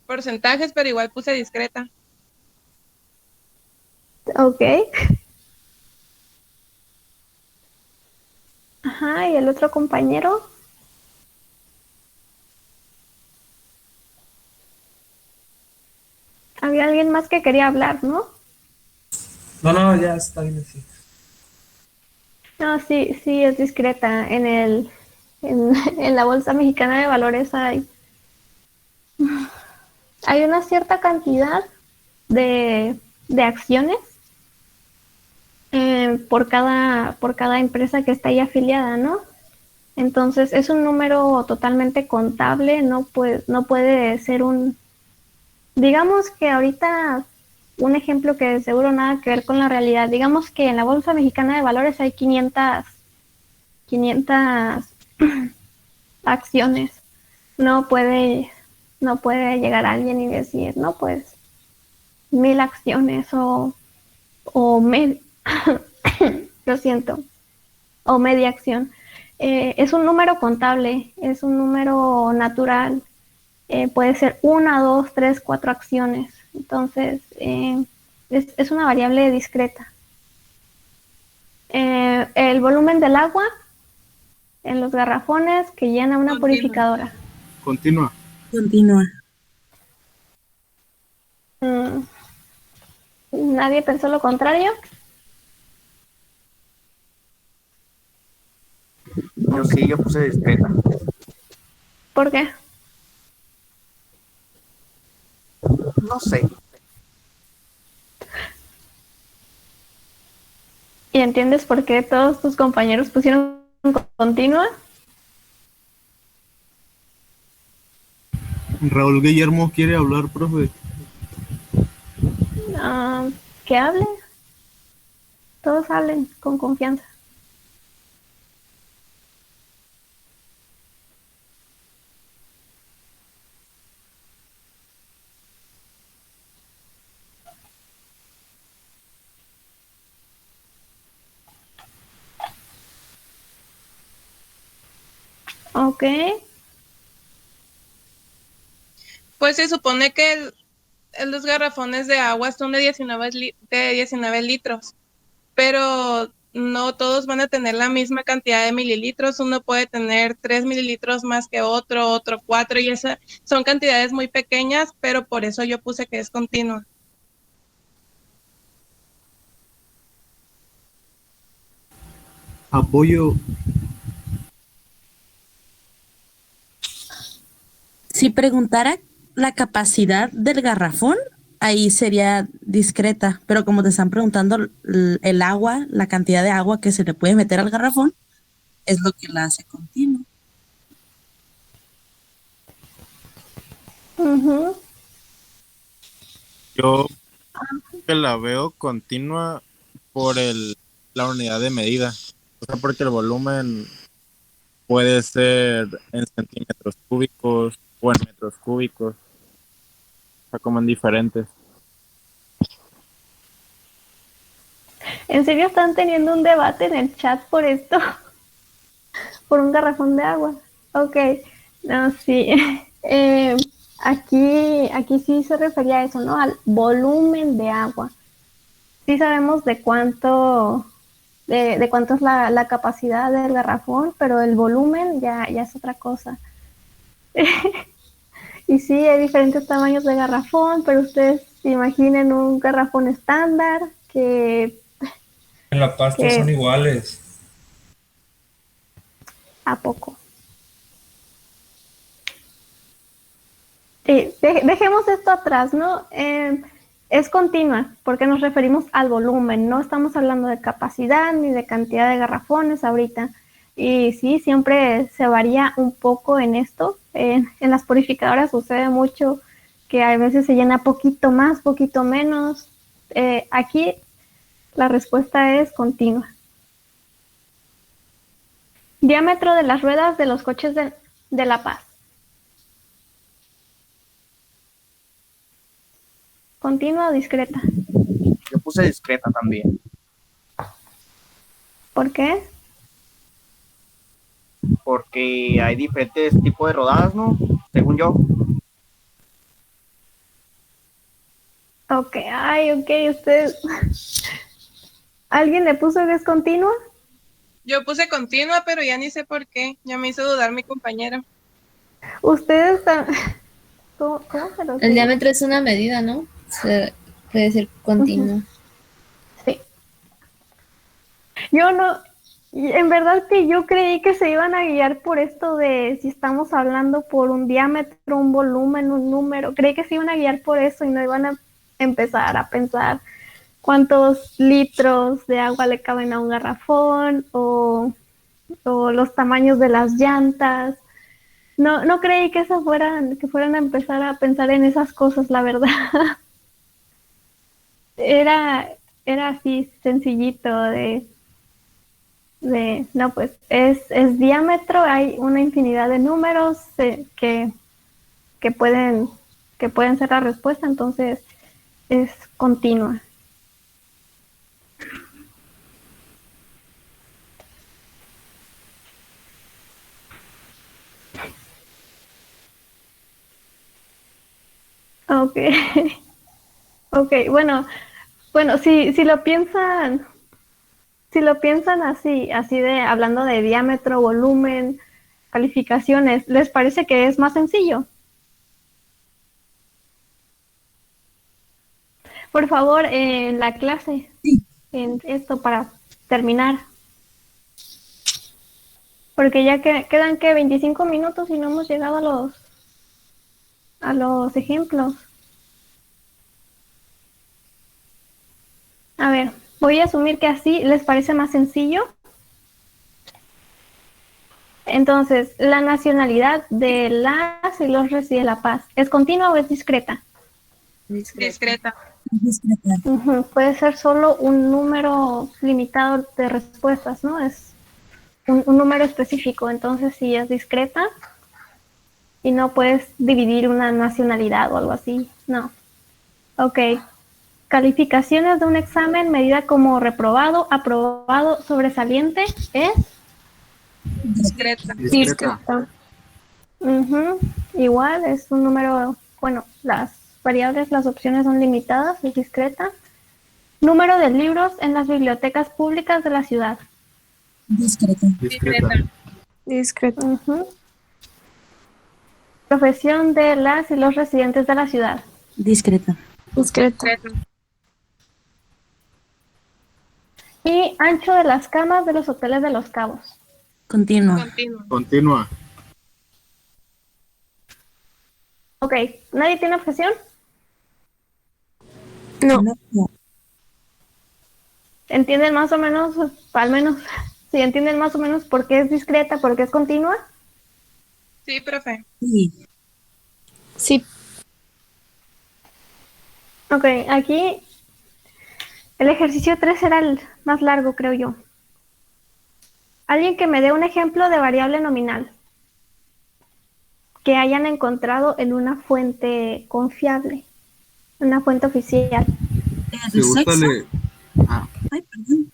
porcentajes, pero igual puse discreta. Ok. Ajá, ¿y el otro compañero? Había alguien más que quería hablar, ¿no? No, ya está bien así. No, sí, sí, es discreta. En la Bolsa Mexicana de Valores hay una cierta cantidad de acciones por cada empresa que está ahí afiliada, ¿no? Entonces es un número totalmente contable, no puede ser digamos que ahorita un ejemplo que seguro nada que ver con la realidad, digamos que en la Bolsa Mexicana de Valores hay 500 acciones. No puede llegar alguien y decir, no, pues 1000 acciones o lo siento, o media acción. Es un número contable, es un número natural. Puede ser 1, 2, 3, 4 acciones. Entonces, es una variable discreta. El volumen del agua en los garrafones que llena una purificadora. Continúa. Continúa. ¿Nadie pensó lo contrario? Yo puse discreta. ¿Por qué? No sé. ¿Y entiendes por qué todos tus compañeros pusieron continua? Raúl Guillermo quiere hablar, profe. Que hable. Todos hablen con confianza. Ok. Pues se supone que los garrafones de agua son de 19 litros, pero no todos van a tener la misma cantidad de mililitros. Uno puede tener 3 mililitros más que otro 4, y esas son cantidades muy pequeñas, pero por eso yo puse que es continua. Apoyo. Si preguntara la capacidad del garrafón, ahí sería discreta, pero como te están preguntando el agua, la cantidad de agua que se le puede meter al garrafón, es lo que la hace continua. Yo que la veo continua por la unidad de medida. O sea, porque el volumen puede ser en centímetros cúbicos o en metros cúbicos. O sea, como en diferentes. ¿En serio están teniendo un debate en el chat por esto? Por un garrafón de agua. Ok. No, sí. Aquí sí se refería a eso, ¿no? Al volumen de agua. Sí sabemos de cuánto es la capacidad del garrafón, pero el volumen ya es otra cosa. Y sí, hay diferentes tamaños de garrafón, pero ustedes imaginen un garrafón estándar que... En la pasta son iguales. ¿A poco? Sí, dejemos esto atrás, ¿no? Es continua, porque nos referimos al volumen, no estamos hablando de capacidad ni de cantidad de garrafones ahorita. Y sí, siempre se varía un poco en esto. En las purificadoras sucede mucho que a veces se llena poquito más, poquito menos. Aquí la respuesta es continua. Diámetro de las ruedas de los coches de La Paz. ¿Continua o discreta? Yo puse discreta también. ¿Por qué? porque hay diferentes tipos de rodadas, ¿no? Según yo. Ok, ay, ok, usted. ¿Alguien le puso que es continua? Yo puse continua, pero ya ni sé por qué. Ya me hizo dudar mi compañero. Ustedes están. ¿Cómo se lo El digo? diámetro es una medida, ¿no? Puede ser continua. Sí. Yo no. En verdad que yo creí que se iban a guiar por esto de si estamos hablando por un diámetro, un volumen, un número. Creí que se iban a guiar por eso y no iban a empezar a pensar cuántos litros de agua le caben a un garrafón o los tamaños de las llantas. No creí que fueran a empezar a pensar en esas cosas, la verdad. Era así sencillito no, pues es diámetro, hay una infinidad de números que pueden ser la respuesta, entonces es continua. Ok. Ok, bueno, si lo piensan así hablando de diámetro, volumen, calificaciones, ¿les parece que es más sencillo? Por favor, en la clase, en esto para terminar. Porque ya quedan que 25 minutos y no hemos llegado a los ejemplos. A ver, voy a asumir que así les parece más sencillo. Entonces, la nacionalidad de las y los residentes de La Paz, ¿es continua o es discreta? Discreta. Ujú, puede ser solo un número limitado de respuestas, ¿no? Es un número específico, entonces sí es discreta y no puedes dividir una nacionalidad o algo así, no. Ok. Calificaciones de un examen medida como reprobado, aprobado, sobresaliente, ¿es? Discreta. Discreta. Ujú, igual es un número, bueno, las variables, las opciones son limitadas, es discreta. Número de libros en las bibliotecas públicas de la ciudad. Discreta. Discreta. Ujú. Profesión de las y los residentes de la ciudad. Discreta. Discreta. Y ancho de las camas de los hoteles de Los Cabos. Continua. Continua. Ok, ¿nadie tiene objeción? No. ¿Entienden más o menos, al menos, si entienden más o menos por qué es discreta, por qué es continua? Sí, profe. Sí. Ok, aquí el ejercicio 3 era el más largo, creo yo. Alguien que me dé un ejemplo de variable nominal que hayan encontrado en una fuente confiable, una fuente oficial. Ay, perdón.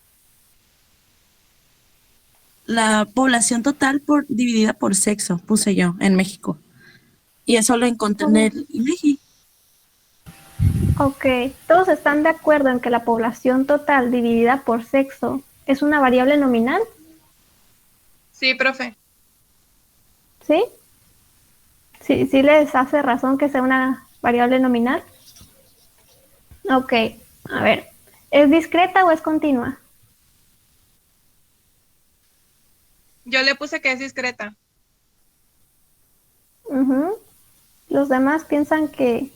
La población total dividida por sexo, puse yo, en México. Y eso lo encontré en el INEGI. Ok, ¿todos están de acuerdo en que la población total dividida por sexo es una variable nominal? Sí, profe. ¿Sí? ¿Sí les hace razón que sea una variable nominal? Ok, a ver, ¿es discreta o es continua? Yo le puse que es discreta. Ujú. Los demás piensan que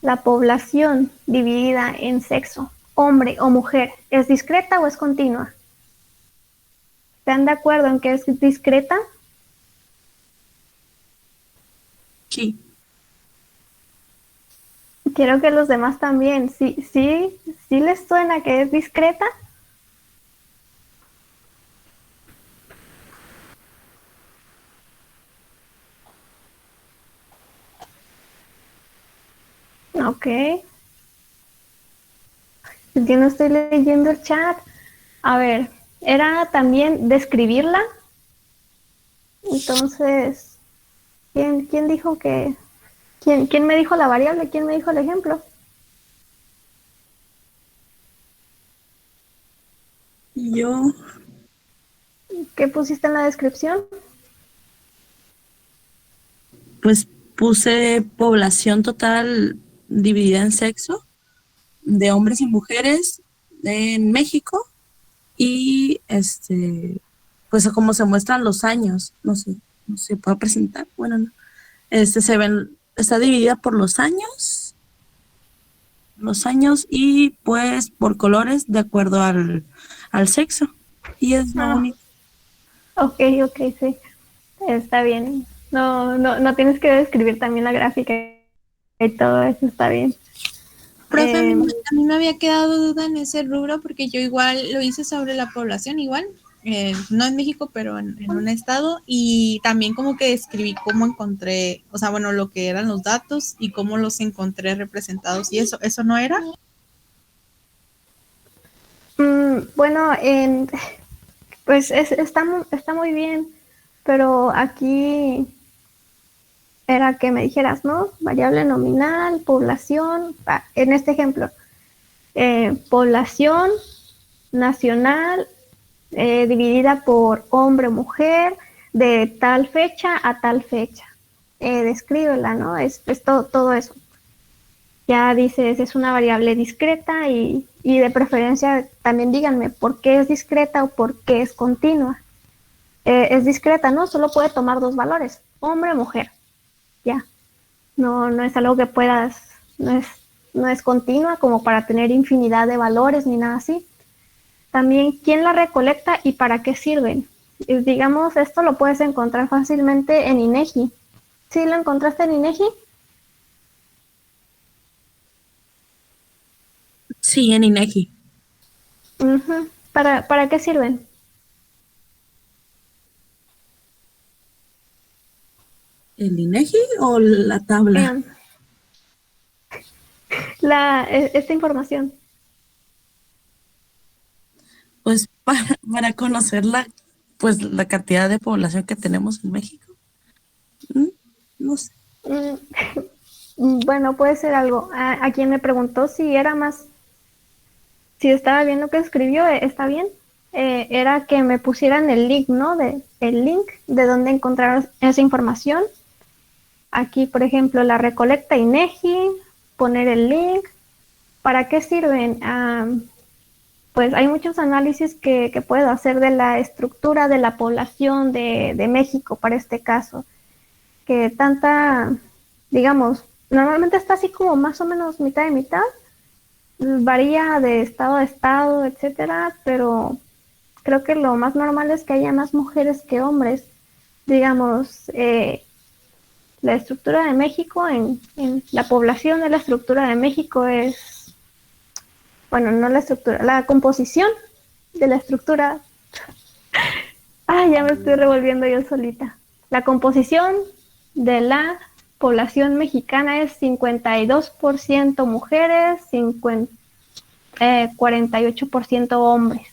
la población dividida en sexo, hombre o mujer, ¿es discreta o es continua? ¿Están de acuerdo en que es discreta? Sí. Quiero que los demás también. ¿Sí les suena que es discreta? Ok. Yo no estoy leyendo el chat. A ver, ¿era también describirla? Entonces, ¿quién dijo que... ¿Quién me dijo la variable? ¿Quién me dijo el ejemplo? Yo. ¿Qué pusiste en la descripción? Pues puse población total dividida en sexo de hombres y mujeres en México y pues como se muestran los años, no sé, no se puede presentar, bueno, no. Está dividida por los años y pues por colores de acuerdo al sexo. Y es lo único. Ok, sí. Está bien. No tienes que describir también la gráfica y todo eso, está bien. Profe, a mí me había quedado duda en ese rubro porque yo igual lo hice sobre la población, igual, no en México, pero en un estado, y también como que escribí cómo encontré, o sea, bueno, lo que eran los datos y cómo los encontré representados y eso no era. Bueno, pues está muy bien, pero aquí era que me dijeras, ¿no? Variable nominal, población, en este ejemplo, población nacional dividida por hombre o mujer de tal fecha a tal fecha. Descríbela, ¿no? Es todo eso. Ya dices, es una variable discreta y de preferencia también díganme por qué es discreta o por qué es continua. Es discreta, ¿no? Solo puede tomar dos valores, hombre o mujer. Ya. No es algo que puedas, no es continua como para tener infinidad de valores ni nada así. También quién la recolecta y para qué sirven. Digamos, esto lo puedes encontrar fácilmente en INEGI. ¿Sí lo encontraste en INEGI? Sí, en INEGI. Uh-huh. ¿Para qué sirven? ¿El INEGI o la tabla? Esta información. Pues para conocer la cantidad de población que tenemos en México. No sé. Bueno, puede ser algo. A quien me preguntó si estaba bien lo que escribió, está bien. Era que me pusieran el link, ¿no? El link de dónde encontrar esa información. Aquí, por ejemplo, la recolecta INEGI, poner el link. ¿Para qué sirven? Pues hay muchos análisis que puedo hacer de la estructura de la población de México para este caso. Que digamos, normalmente está así como más o menos mitad de mitad. Varía de estado a estado, etcétera, pero creo que lo más normal es que haya más mujeres que hombres. Digamos, la estructura de México, en la población de la estructura de México es, bueno, no la estructura, la composición de la estructura. Ya me estoy revolviendo yo solita. La composición de la población mexicana es 52% mujeres, 48% hombres.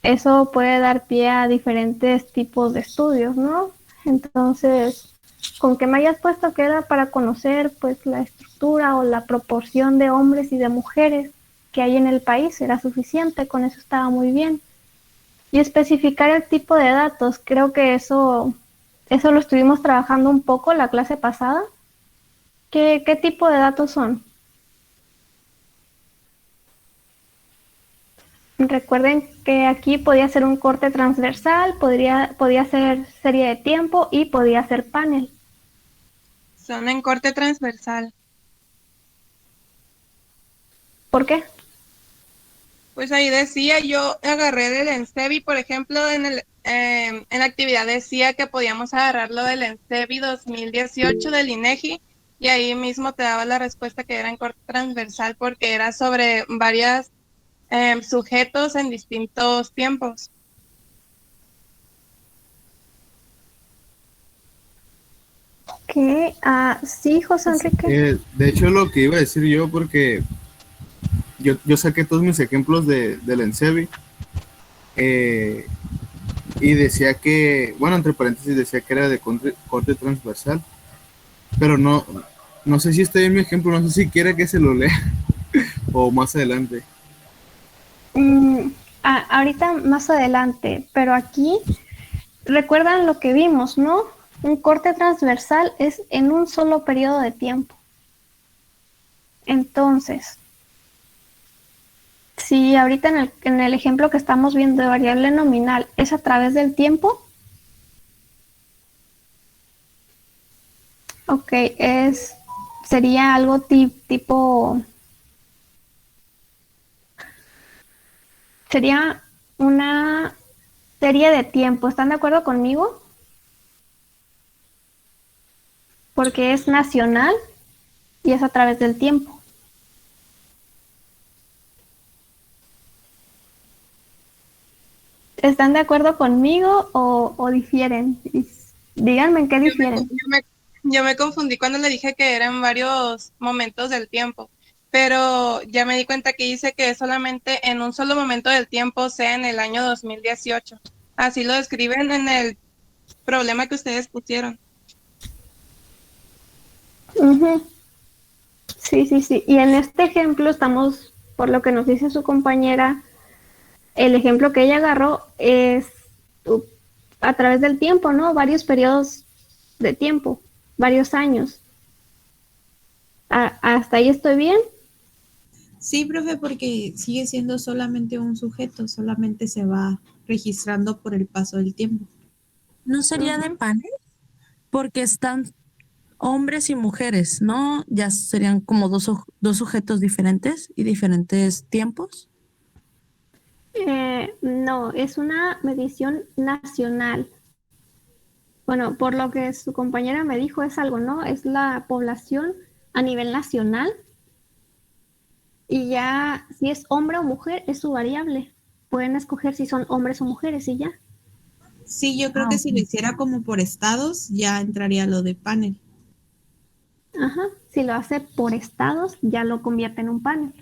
Eso puede dar pie a diferentes tipos de estudios, ¿no? Entonces, con que me hayas puesto que era para conocer pues la estructura o la proporción de hombres y de mujeres que hay en el país era suficiente, con eso estaba muy bien. Y especificar el tipo de datos, creo que eso lo estuvimos trabajando un poco la clase pasada. ¿Qué tipo de datos son? Recuerden que aquí podía ser un corte transversal, podía ser serie de tiempo y podía ser panel. Son en corte transversal. ¿Por qué? Pues ahí decía, yo agarré del ENSEBI, por ejemplo, en la actividad decía que podíamos agarrarlo del ENSEBI 2018 del INEGI y ahí mismo te daba la respuesta que era en corte transversal porque era sobre varios sujetos en distintos tiempos. ¿Qué? Sí, José Enrique. De hecho, lo que iba a decir yo, porque yo saqué todos mis ejemplos del ENSEBI. y decía que, bueno, entre paréntesis decía que era de corte transversal, pero no sé si está bien mi ejemplo, no sé si quiere que se lo lea o más adelante. Ahorita más adelante, pero aquí recuerdan lo que vimos, ¿no? Un corte transversal es en un solo periodo de tiempo. Entonces, si ahorita en el ejemplo que estamos viendo de variable nominal es a través del tiempo, ok, sería algo tipo, sería una serie de tiempo. ¿Están de acuerdo conmigo? Porque es nacional y es a través del tiempo. ¿Están de acuerdo conmigo o difieren? Díganme en qué difieren. Yo me confundí cuando le dije que eran varios momentos del tiempo, pero ya me di cuenta que dice que es solamente en un solo momento del tiempo, sea en el año 2018. Así lo describen en el problema que ustedes pusieron. Uh-huh. Sí. Y en este ejemplo estamos, por lo que nos dice su compañera, el ejemplo que ella agarró es a través del tiempo, ¿no? Varios periodos de tiempo, varios años. ¿Hasta ahí estoy bien? Sí, profe, porque sigue siendo solamente un sujeto, solamente se va registrando por el paso del tiempo. ¿No sería de panel? Porque están hombres y mujeres, ¿no? Ya serían como dos sujetos diferentes y diferentes tiempos. No, es una medición nacional. Bueno, por lo que su compañera me dijo es algo, ¿no? Es la población a nivel nacional y ya si es hombre o mujer es su variable. Pueden escoger si son hombres o mujeres y ya. Sí, yo creo que si lo hiciera como por estados, ya entraría lo de panel. Ajá, si lo hace por estados, ya lo convierte en un panel,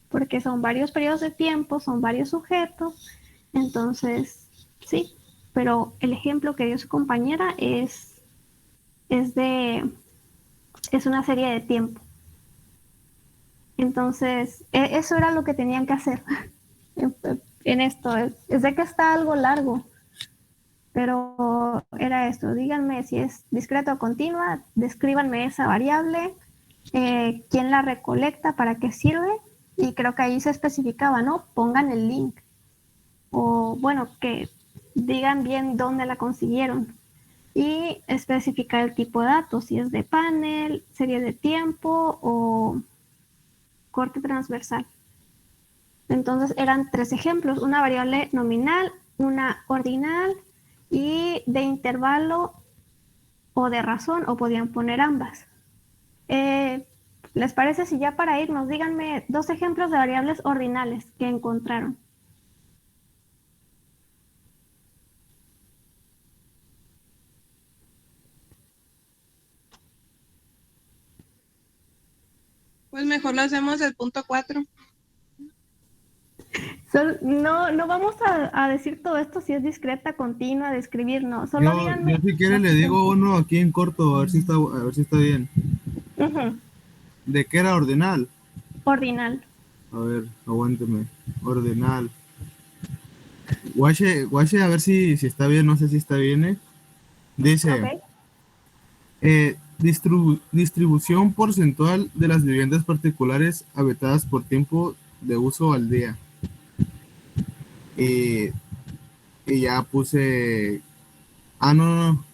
porque son varios periodos de tiempo, son varios sujetos, entonces sí, pero el ejemplo que dio su compañera es una serie de tiempo. Entonces, eso era lo que tenían que hacer en esto. Es de que está algo largo, pero era esto. Díganme si es discreta o continua, descríbanme esa variable, quién la recolecta, para qué sirve, y creo que ahí se especificaba, ¿no? Pongan el link, o bueno, que digan bien dónde la consiguieron, y especificar el tipo de datos, si es de panel, serie de tiempo o corte transversal. Entonces eran 3 ejemplos, una variable nominal, una ordinal y de intervalo o de razón, o podían poner ambas. ¿Les parece si ya para irnos, díganme 2 ejemplos de variables ordinales que encontraron? Pues mejor lo hacemos el punto 4. No vamos a decir todo esto si es discreta, continua, describir, no. Solo díganme. Yo si quiere le digo uno aquí en corto, a ver si está bien. Uh-huh. ¿De qué era ordinal? Ordinal. A ver, aguánteme. Ordinal. Guache, a ver si está bien, no sé si está bien. Dice, distribución porcentual de las viviendas particulares habitadas por tiempo de uso al día. Y ya puse... no.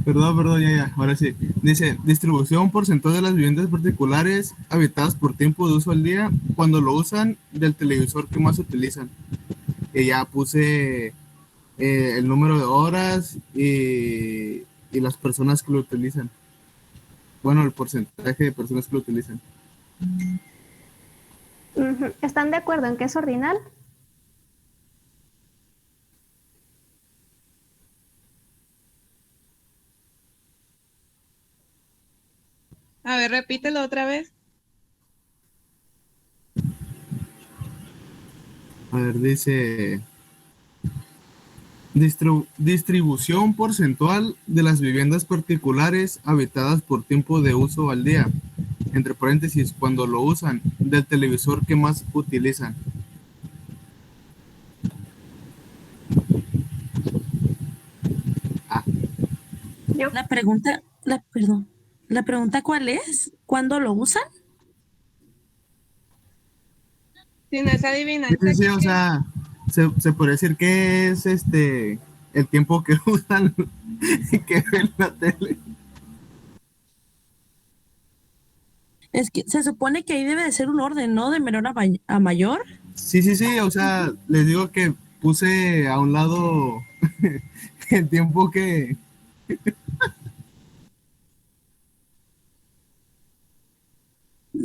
Perdón, ya, ahora sí. Dice, distribución porcentual de las viviendas particulares habitadas por tiempo de uso al día cuando lo usan del televisor que más utilizan. Y ya puse el número de horas y las personas que lo utilizan. Bueno, el porcentaje de personas que lo utilizan. Uh-huh. ¿Están de acuerdo en que es ordinal? A ver, repítelo otra vez. A ver, dice... Distribución porcentual de las viviendas particulares habitadas por tiempo de uso al día. Entre paréntesis, cuando lo usan, del televisor que más utilizan. La pregunta ¿cuál es? ¿Cuándo lo usan? Si no es adivinanza, Sí, sí, ¿qué o qué? sea, se puede decir que es el tiempo que usan que ven la tele. Es que se supone que ahí debe de ser un orden, ¿no? De menor a mayor. Sí, sí, sí, o sea, les digo que puse a un lado el tiempo que...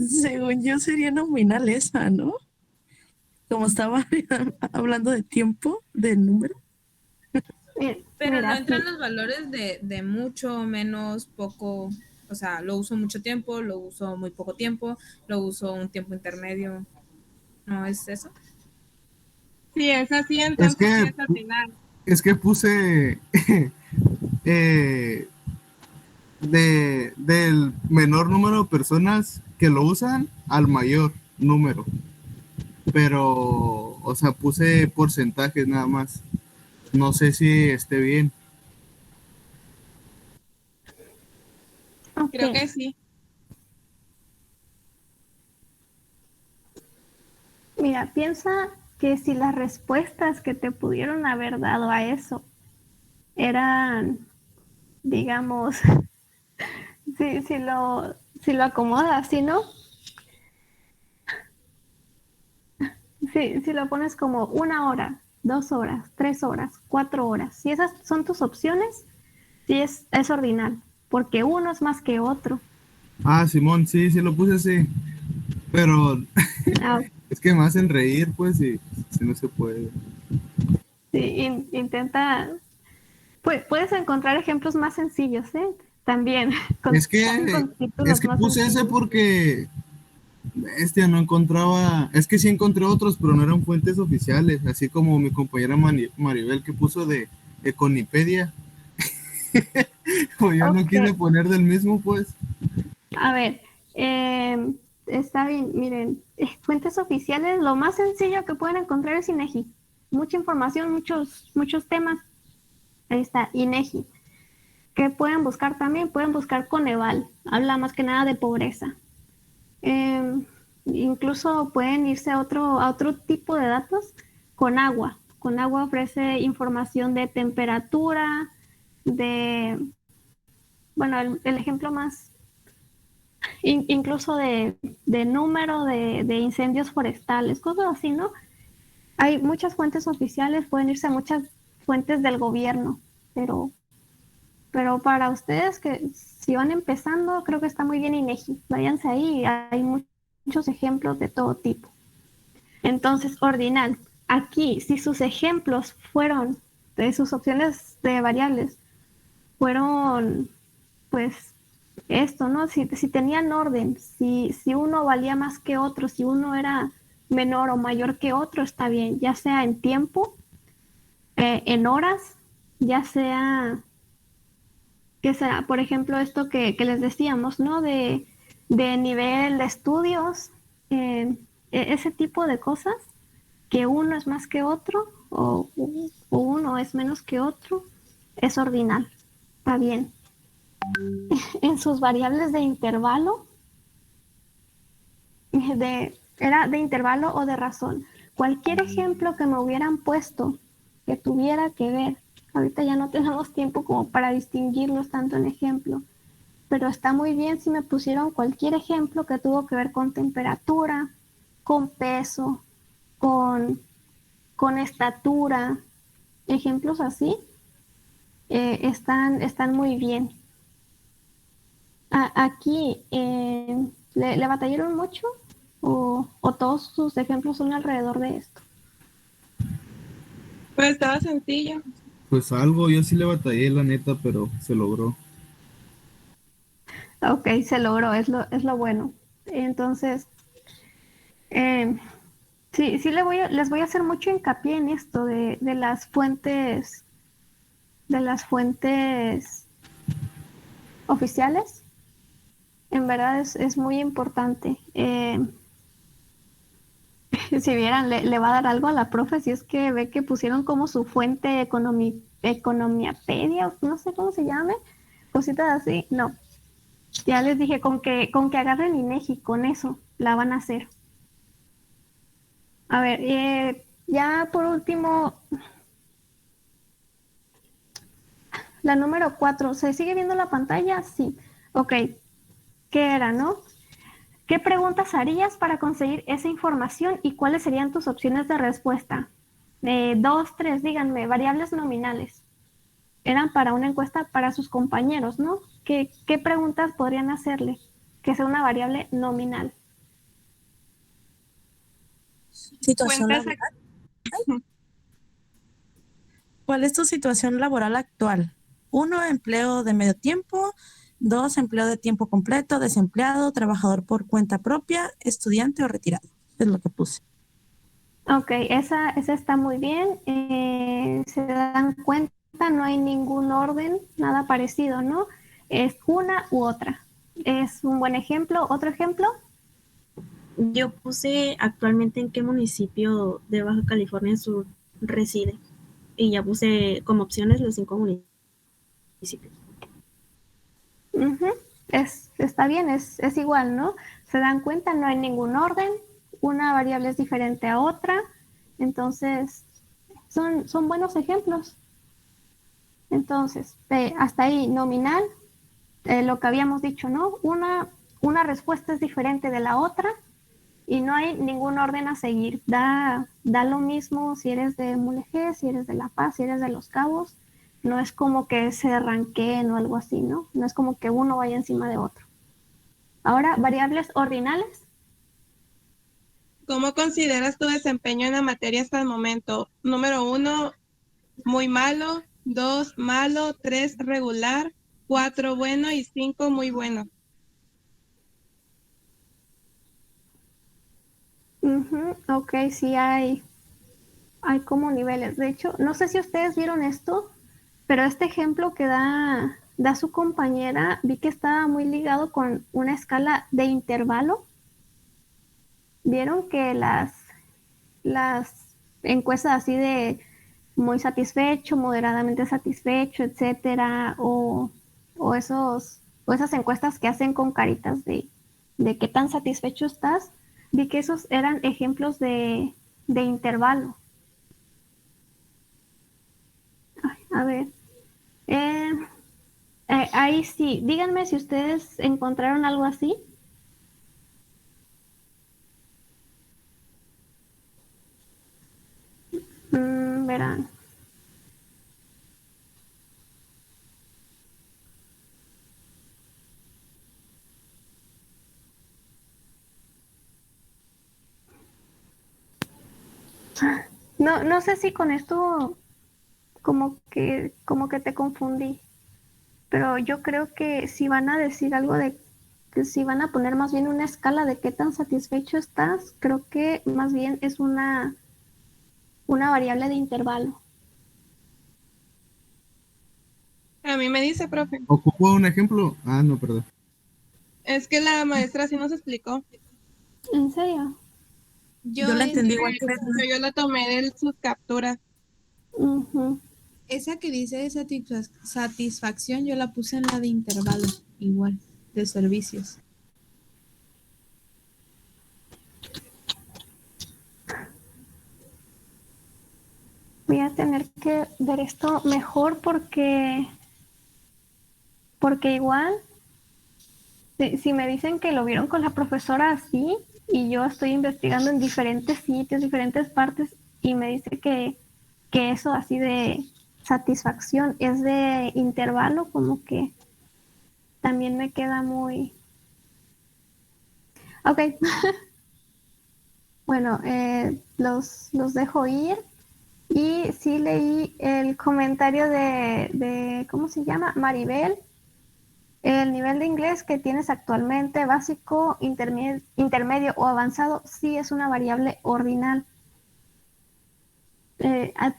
Según yo sería nominal esa, ¿no? Como estaba hablando de tiempo, de número. Pero no Mira, entran sí. los valores de mucho, menos, poco. O sea, lo uso mucho tiempo, lo uso muy poco tiempo, lo uso un tiempo intermedio. ¿No es eso? Si es así, Es entonces sí que, es atinar. es que puse eh, del menor número de personas que lo usan al mayor número. Pero, o sea, puse porcentajes nada más. No sé si esté bien. Creo Ok. que sí. Mira, piensa que si las respuestas que te pudieron haber dado a eso eran, digamos, si lo acomodas, si no, si lo pones como 1 hora, 2 horas, 3 horas, 4 horas, si esas son tus opciones, sí es ordinal, porque uno es más que otro. Ah, Simón, sí, sí lo puse así. Pero Ah, es que me hacen reír, pues, y si no se puede. sí, intenta, pues, puedes encontrar ejemplos más sencillos, ¿eh? También, Es también que, con es títulos que más puse ese sencillos. porque, no encontraba, es que sí encontré otros, pero no eran fuentes oficiales, así como mi compañera Maribel que puso de Econipedia, o yo no quise Ok, poner del mismo, pues. a ver, está bien, miren, fuentes oficiales, lo más sencillo que pueden encontrar es INEGI. Mucha información, muchos temas. Ahí está, INEGI. ¿Qué pueden buscar también? Pueden buscar Coneval, habla más que nada de pobreza. Incluso pueden irse a otro tipo de datos con agua. Con agua ofrece información de temperatura, bueno, el ejemplo más incluso de número de incendios forestales, cosas así, ¿no? Hay muchas fuentes oficiales, pueden irse a muchas fuentes del gobierno, pero, pero para ustedes que si van empezando, creo que está muy bien INEGI. Váyanse ahí, hay muchos ejemplos de todo tipo. Entonces, ordinal. Aquí, si sus ejemplos fueron, de sus opciones de variables, fueron, pues, esto, ¿no? Si tenían orden, si uno valía más que otro, si uno era menor o mayor que otro, está bien, ya sea en tiempo, en horas, ya sea, que sea, por ejemplo, esto que les decíamos, ¿no? De nivel de estudios, ese tipo de cosas, que uno es más que otro o uno es menos que otro, es ordinal, está bien. En sus variables de intervalo, era de intervalo o de razón. Cualquier ejemplo que me hubieran puesto que tuviera que ver, ahorita ya no tenemos tiempo como para distinguirlos tanto en ejemplo, pero está muy bien si me pusieron cualquier ejemplo que tuvo que ver con temperatura, con peso, con, con estatura, ejemplos así, están muy bien. Aquí, ¿le batallaron mucho o todos sus ejemplos son alrededor de esto? Pues estaba sencillo. Pues algo, yo sí le batallé, la neta, pero se logró. Ok, se logró, es lo bueno. Entonces, sí, les voy a hacer mucho hincapié en esto de las fuentes de las fuentes oficiales. En verdad es muy importante. Si vieran, le va a dar algo a la profe si es que ve que pusieron como su fuente Economiapedia, no sé cómo se llame, cositas así. No, ya les dije, con que agarren INEGI, con eso la van a hacer. A ver, ya por último, la número 4, ¿se sigue viendo la pantalla? Sí. Ok, ¿qué era, no? ¿Qué preguntas harías para conseguir esa información y cuáles serían tus opciones de respuesta? 2, 3, díganme, variables nominales. Eran para una encuesta para sus compañeros, ¿no? ¿Qué preguntas podrían hacerle que sea una variable nominal? Situación laboral. ¿Cuál es tu situación laboral actual? 1, empleo de medio tiempo. 2, empleo de tiempo completo, desempleado, trabajador por cuenta propia, estudiante o retirado. Es lo que puse. Ok, esa está muy bien. Se dan cuenta, no hay ningún orden, nada parecido, ¿no? Es una u otra. Es un buen ejemplo. ¿Otro ejemplo? Yo puse actualmente en qué municipio de Baja California Sur reside. Y ya puse como opciones los 5 municipios. Uh-huh. Está bien, es igual, ¿no? Se dan cuenta, no hay ningún orden, una variable es diferente a otra, entonces son buenos ejemplos. Entonces, hasta ahí nominal, lo que habíamos dicho, ¿no? Una respuesta es diferente de la otra y no hay ningún orden a seguir. Da lo mismo si eres de Mulegé, si eres de La Paz, si eres de Los Cabos. No es como que se arranquen o algo así, ¿no? No es como que uno vaya encima de otro. Ahora, variables ordinales. ¿Cómo consideras tu desempeño en la materia hasta el momento? Número 1, muy malo. 2, malo. 3, regular. 4, bueno. Y 5, muy bueno. Ok, sí hay como niveles. De hecho, no sé si ustedes vieron esto, pero este ejemplo que da su compañera, vi que estaba muy ligado con una escala de intervalo. Vieron que las encuestas así de muy satisfecho, moderadamente satisfecho, etcétera, o esas encuestas que hacen con caritas de qué tan satisfecho estás, vi que esos eran ejemplos de intervalo. Ay, a ver. Ahí sí, díganme si ustedes encontraron algo así. Verán. No sé si con esto como que te confundí, pero yo creo que si van a decir algo de que si van a poner más bien una escala de qué tan satisfecho estás, creo que más bien es una variable de intervalo. A mí me dice, profe. ¿Ocupo un ejemplo? Ah, no, perdón. Es que la maestra sí nos explicó. ¿En serio? Yo la entendí igual que yo la tomé de sus capturas. Esa que dice de satisfacción, yo la puse en la de intervalo, igual, de servicios. Voy a tener que ver esto mejor porque igual, si me dicen que lo vieron con la profesora así y yo estoy investigando en diferentes sitios, diferentes partes y me dice que eso así de satisfacción es de intervalo, como que también me queda muy... Ok. Bueno, los dejo ir. Y sí leí el comentario de ¿cómo se llama? Maribel. El nivel de inglés que tienes actualmente, básico, intermedio o avanzado, sí es una variable ordinal.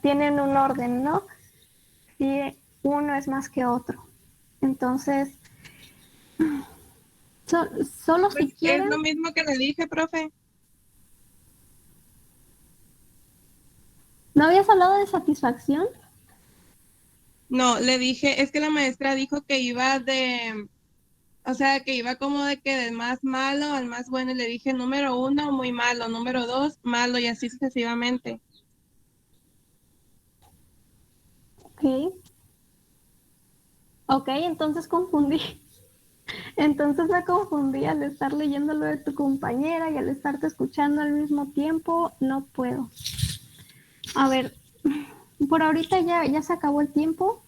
Tienen un orden, ¿no? Sí, uno es más que otro. Entonces, solo si Pues quieren... es lo mismo que le dije, profe. ¿No habías hablado de satisfacción? No, le dije, es que la maestra dijo que iba o sea, que iba como de que del más malo al más bueno, y le dije número 1, muy malo, número 2, malo, y así sucesivamente. Ok, entonces confundí. Entonces me confundí al estar leyendo lo de tu compañera y al estarte escuchando al mismo tiempo. No puedo. A ver, por ahorita ya se acabó el tiempo.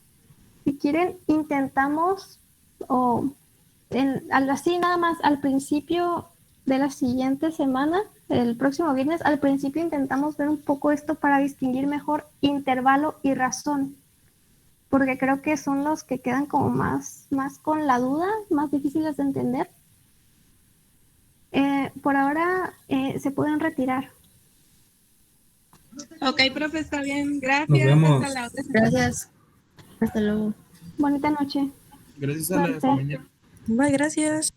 Si quieren, intentamos, así nada más al principio de la siguiente semana, el próximo viernes, al principio intentamos ver un poco esto para distinguir mejor intervalo y razón, porque creo que son los que quedan como más con la duda, más difíciles de entender. Por ahora se pueden retirar. Ok, profe, está bien. Gracias. Nos vemos. Hasta la otra semana. Gracias. Hasta luego. Bonita noche. Gracias a la Suerte. compañera. Bye, gracias.